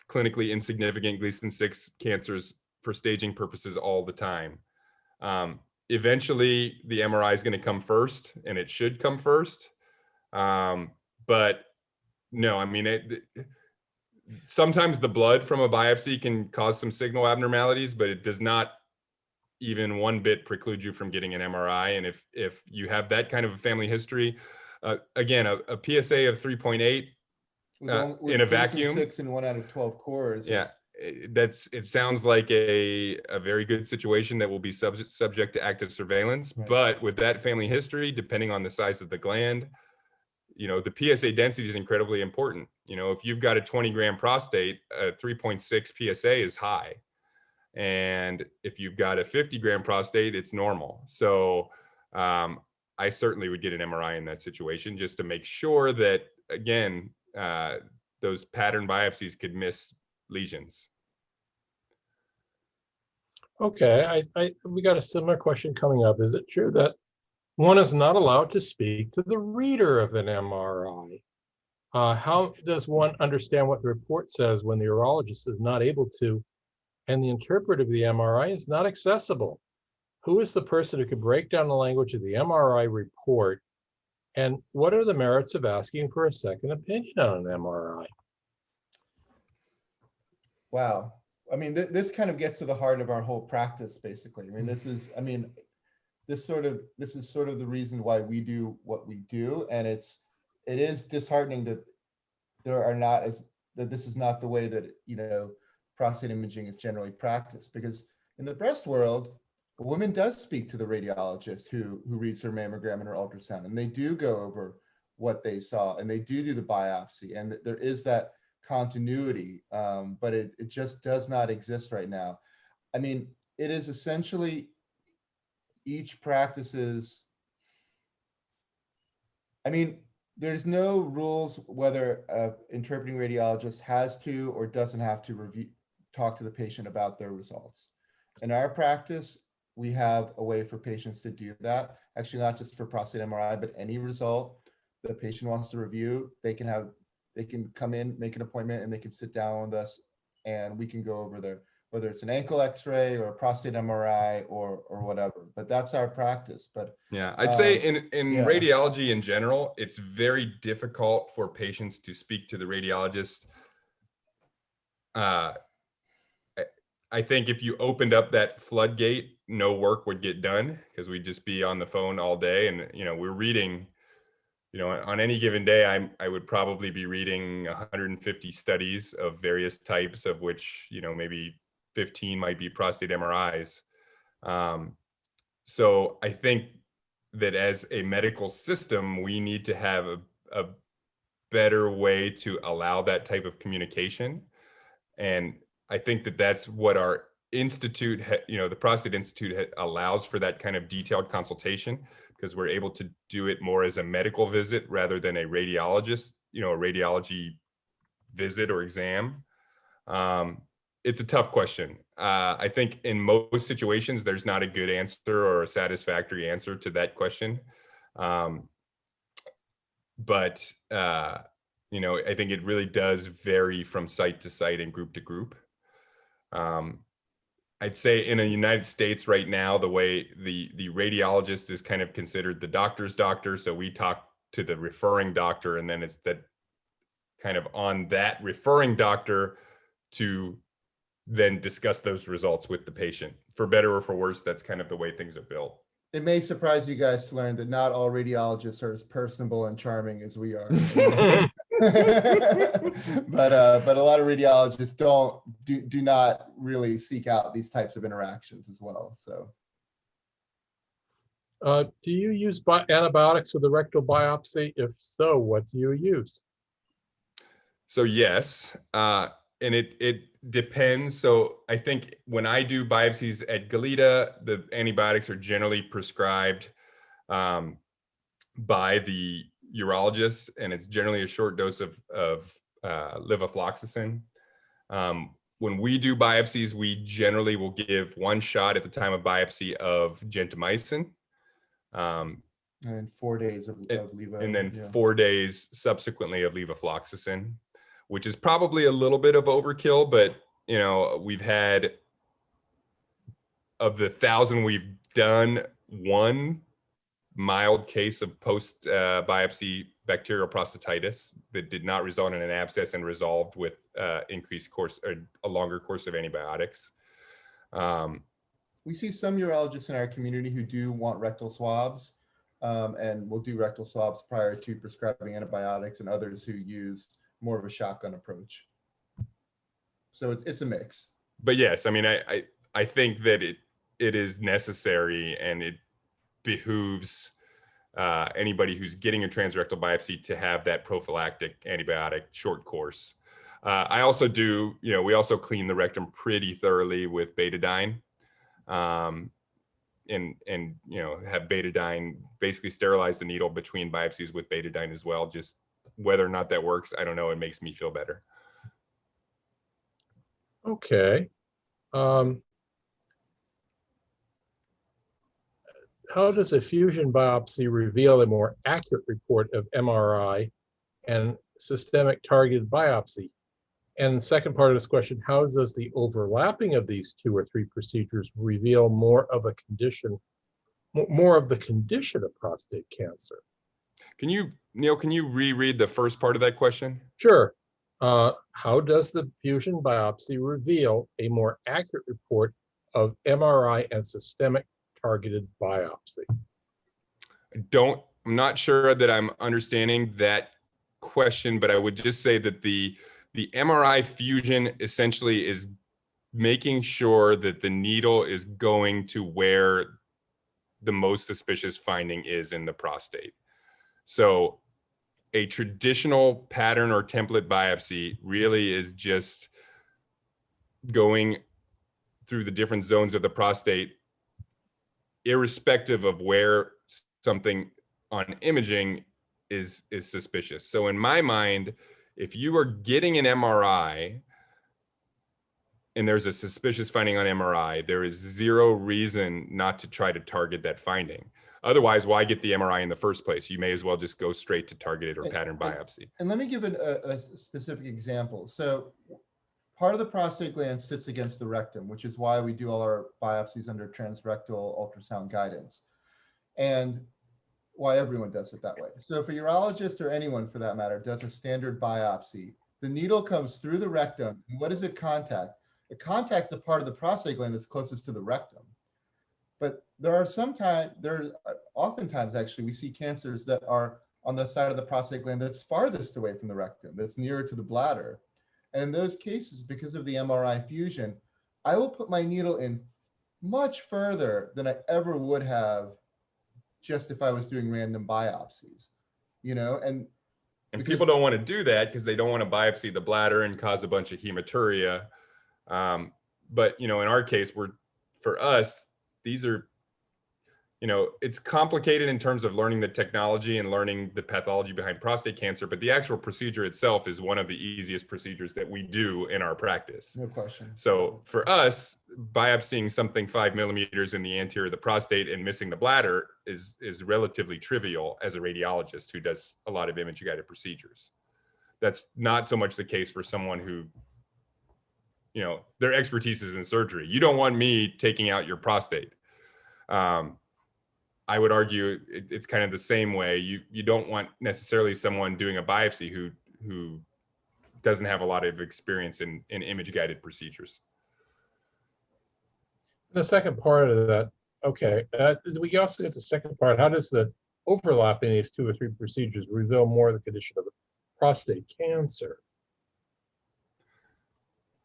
clinically insignificant Gleason 6 cancers for staging purposes all the time. Eventually, the MRI is going to come first, and it should come first. But no, I mean, sometimes the blood from a biopsy can cause some signal abnormalities, but it does not even one bit preclude you from getting an MRI. And if you have that kind of a family history, again, a PSA of 3.8 in a vacuum, 6 and 1 out of 12 cores. Yeah, it sounds like a very good situation that will be subject to active surveillance. Right. But with that family history, depending on the size of the gland, the PSA density is incredibly important. If you've got a 20-gram prostate, a 3.6 PSA is high. And if you've got a 50-gram prostate, it's normal. So I certainly would get an MRI in that situation, just to make sure that, again, those pattern biopsies could miss lesions. Okay, we got a similar question coming up. Is it true that one is not allowed to speak to the reader of an MRI? How does one understand what the report says when the urologist is not able to, and the interpreter of the MRI is not accessible? who is the person who can break down the language of the MRI report? And what are the merits of asking for a second opinion on an MRI? Wow. I mean, this kind of gets to the heart of our whole practice, basically. I mean, this is sort of the reason why we do what we do. And it is disheartening that this is not the way that, prostate imaging is generally practiced, because in the breast world, a woman does speak to the radiologist who reads her mammogram and her ultrasound, and they do go over what they saw, and they do the biopsy, and there is that continuity, but it just does not exist right now. I mean, it is essentially each practice's, there's no rules whether an interpreting radiologist has to or doesn't have to talk to the patient about their results. In our practice, we have a way for patients to do that. Actually, not just for prostate MRI, but any result the patient wants to review, they can come in, make an appointment, and they can sit down with us, and we can go over whether it's an ankle X-ray or a prostate MRI or whatever. But that's our practice. But yeah, I'd say in yeah. radiology in general, it's very difficult for patients to speak to the radiologist. I think if you opened up that floodgate, no work would get done, because we'd just be on the phone all day. And, we're reading, on any given day, I would probably be reading 150 studies of various types, of which, maybe 15 might be prostate MRIs. So I think that as a medical system, we need to have a better way to allow that type of communication. And I think that that's what our institute, the Prostate Institute allows for, that kind of detailed consultation, because we're able to do it more as a medical visit rather than a radiologist, a radiology visit or exam. It's a tough question. I think in most situations, there's not a good answer or a satisfactory answer to that question. But I think it really does vary from site to site and group to group. I'd say in the United States right now, the way the radiologist is kind of considered the doctor's doctor. So we talk to the referring doctor, and then it's that kind of on that referring doctor to then discuss those results with the patient. For better or for worse, that's kind of the way things are built. It may surprise you guys to learn that not all radiologists are as personable and charming as we are. But a lot of radiologists do not really seek out these types of interactions as well. So, do you use antibiotics with a rectal biopsy? If so, what do you use? So yes, and it depends. So I think when I do biopsies at Goleta, the antibiotics are generally prescribed by the urologist, and it's generally a short dose of levofloxacin. When we do biopsies, we generally will give one shot at the time of biopsy of gentamicin. and 4 days of levo. And then 4 days subsequently of levofloxacin, which is probably a little bit of overkill, but we've had, of the 1,000 we've done, one mild case of post biopsy bacterial prostatitis that did not result in an abscess and resolved with increased course or a longer course of antibiotics. We see some urologists in our community who do want rectal swabs, and will do rectal swabs prior to prescribing antibiotics, and others who use more of a shotgun approach. So it's a mix. But yes, I think that it is necessary, and it behooves anybody who's getting a transrectal biopsy to have that prophylactic antibiotic short course. I also do, we also clean the rectum pretty thoroughly with betadine, and have betadine, basically sterilize the needle between biopsies with betadine as well. Just whether or not that works, I don't know. It makes me feel better. Okay. How does a fusion biopsy reveal a more accurate report of MRI and systemic targeted biopsy? And the second part of this question, how does the overlapping of these 2 or 3 procedures reveal more of a condition, more of the condition of prostate cancer? Can you, Neil, can you reread the first part of that question? Sure. How does the fusion biopsy reveal a more accurate report of MRI and systemic targeted biopsy? I'm not sure that I'm understanding that question, but I would just say that the MRI fusion essentially is making sure that the needle is going to where the most suspicious finding is in the prostate. So a traditional pattern or template biopsy really is just going through the different zones of the prostate, irrespective of where something on imaging is suspicious. So in my mind, if you are getting an MRI and there's a suspicious finding on MRI, there is zero reason not to try to target that finding. Otherwise, why get the MRI in the first place? You may as well just go straight to targeted or pattern biopsy. And let me give a specific example. So part of the prostate gland sits against the rectum, which is why we do all our biopsies under transrectal ultrasound guidance, and why everyone does it that way. So if a urologist or anyone for that matter does a standard biopsy, the needle comes through the rectum. And what does it contact? It contacts the part of the prostate gland that's closest to the rectum. But there are oftentimes actually, we see cancers that are on the side of the prostate gland that's farthest away from the rectum, that's nearer to the bladder. And in those cases, because of the MRI fusion, I will put my needle in much further than I ever would have just if I was doing random biopsies, you know, and people don't want to do that because they don't want to biopsy the bladder and cause a bunch of hematuria. But, you know, in our case, for us, these are, you know, it's complicated in terms of learning the technology and learning the pathology behind prostate cancer, but the actual procedure itself is one of the easiest procedures that we do in our practice. no question. So for us, biopsying something 5 millimeters in the anterior of the prostate and missing the bladder is relatively trivial as a radiologist who does a lot of image-guided procedures. That's not so much the case for someone who, you know, their expertise is in surgery. You don't want me taking out your prostate. I would argue it's kind of the same way. You don't want necessarily someone doing a biopsy who doesn't have a lot of experience in image-guided procedures. The second part of that, okay, we also get the second part. How does the overlap in these 2 or 3 procedures reveal more of the condition of prostate cancer?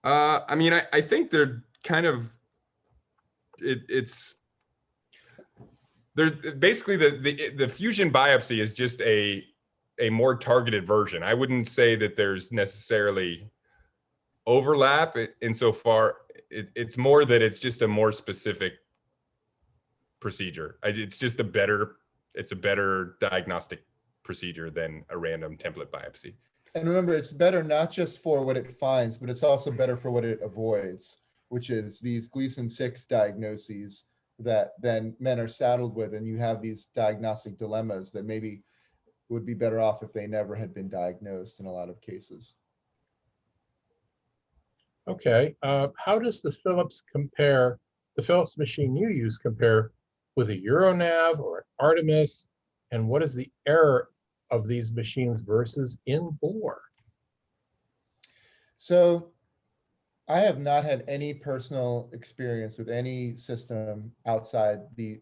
I mean, I think they're kind of, they're basically the fusion biopsy is just a more targeted version. I wouldn't say that there's necessarily overlap insofar. It's more that it's just a more specific procedure. It's just a better diagnostic procedure than a random template biopsy. And remember, it's better not just for what it finds, but it's also better for what it avoids, which is these Gleason 6 diagnoses that then men are saddled with, and you have these diagnostic dilemmas that maybe would be better off if they never had been diagnosed in a lot of cases. Okay, how does the Philips machine you use compare with a Euronav or an Artemis? And what is the error of these machines versus in-bore? So I have not had any personal experience with any system outside the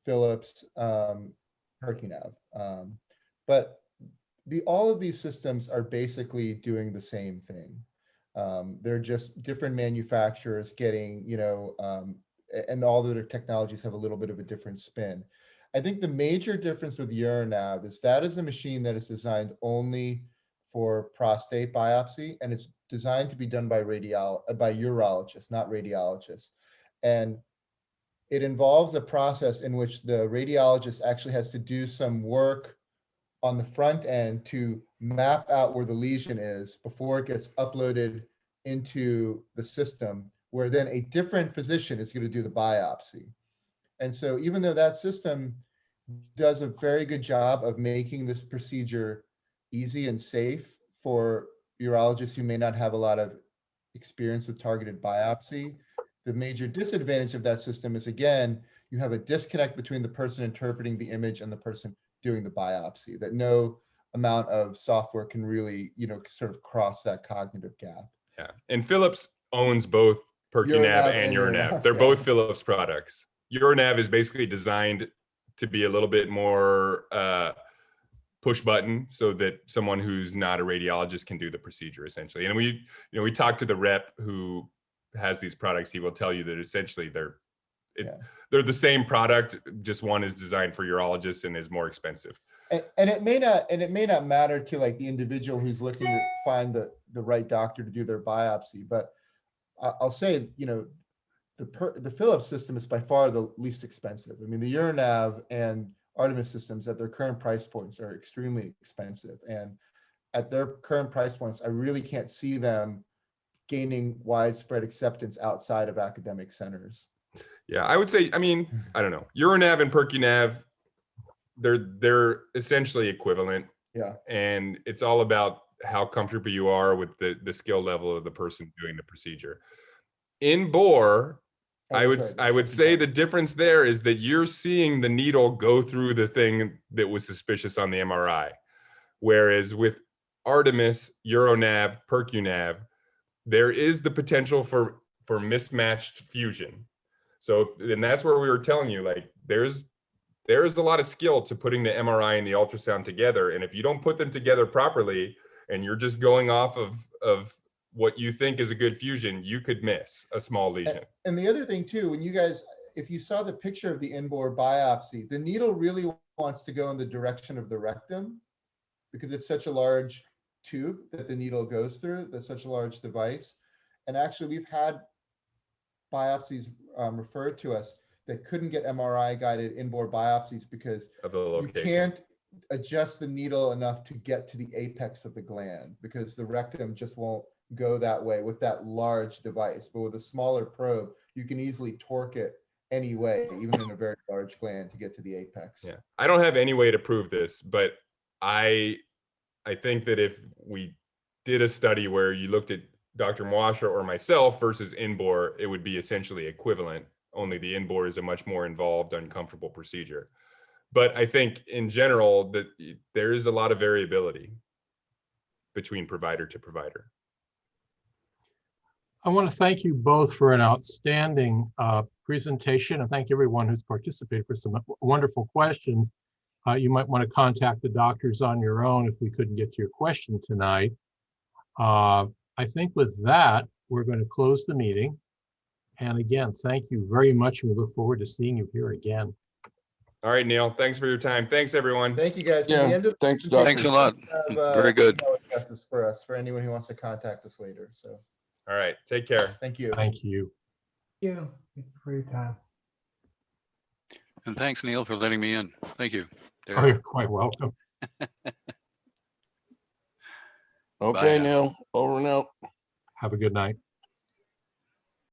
Philips Hercunav. But all of these systems are basically doing the same thing. They're just different manufacturers getting, you know, and all of their technologies have a little bit of a different spin. I think the major difference with Euronav is that is a machine that is designed only for prostate biopsy, and it's designed to be done by urologists, not radiologists. And it involves a process in which the radiologist actually has to do some work on the front end to map out where the lesion is before it gets uploaded into the system, where then a different physician is going to do the biopsy. And so even though that system does a very good job of making this procedure easy and safe for urologists who may not have a lot of experience with targeted biopsy. The major disadvantage of that system is, again, you have a disconnect between the person interpreting the image and the person doing the biopsy, that no amount of software can really, sort of cross that cognitive gap. Yeah, and Philips owns both PercuNav and UroNav. They're both Philips products. UroNav is basically designed to be a little bit more push button, so that someone who's not a radiologist can do the procedure essentially. And we talked to the rep who has these products. He will tell you that essentially they're the same product, just one is designed for urologists and is more expensive. And it may not matter to like the individual who's looking to find the right doctor to do their biopsy, but I'll say, the Philips system is by far the least expensive. I mean, the UroNav and Artemis systems at their current price points are extremely expensive. And at their current price points, I really can't see them gaining widespread acceptance outside of academic centers. Yeah, I would say, I don't know, UroNav and PercuNav, they're essentially equivalent. Yeah. And it's all about how comfortable you are with the skill level of the person doing the procedure. In bore, I would say the difference there is that you're seeing the needle go through the thing that was suspicious on the MRI. Whereas with Artemis, UroNav, PercuNav, there is the potential for mismatched fusion. So, and that's where we were telling you, like, there is a lot of skill to putting the MRI and the ultrasound together. And if you don't put them together properly, and you're just going off of what you think is a good fusion, you could miss a small lesion. And the other thing too, when you guys, if you saw the picture of the in-bore biopsy, the needle really wants to go in the direction of the rectum because it's such a large tube that the needle goes through. That's such a large device. And actually we've had biopsies referred to us that couldn't get MRI guided in-bore biopsies because Of the you location. can't adjust the needle enough to get to the apex of the gland because the rectum just won't go that way with that large device. But with a smaller probe, you can easily torque it anyway, even in a very large gland, to get to the apex. Yeah, I don't have any way to prove this, but I think that if we did a study where you looked at Dr. Muasher or myself versus in-bore, it would be essentially equivalent, only the in-bore is a much more involved, uncomfortable procedure. But I think in general that there is a lot of variability between provider to provider. I want to thank you both for an outstanding presentation, and thank everyone who's participated for some wonderful questions. You might want to contact the doctors on your own if we couldn't get to your question tonight. I think with that, we're going to close the meeting. And again, thank you very much. We look forward to seeing you here again. All right, Neil, thanks for your time. Thanks, everyone. Thank you guys. At Yeah, the end of the thanks, presentation, Doc. Thanks a lot. we have, Very good. email addresses for us, for anyone who wants to contact us later. So All right, take care. thank you. Thank you. Thank you for your time. And thanks, Neil, for letting me in. Thank you. Oh, you're quite welcome. Okay, now. Neil, over and out. Have a good night.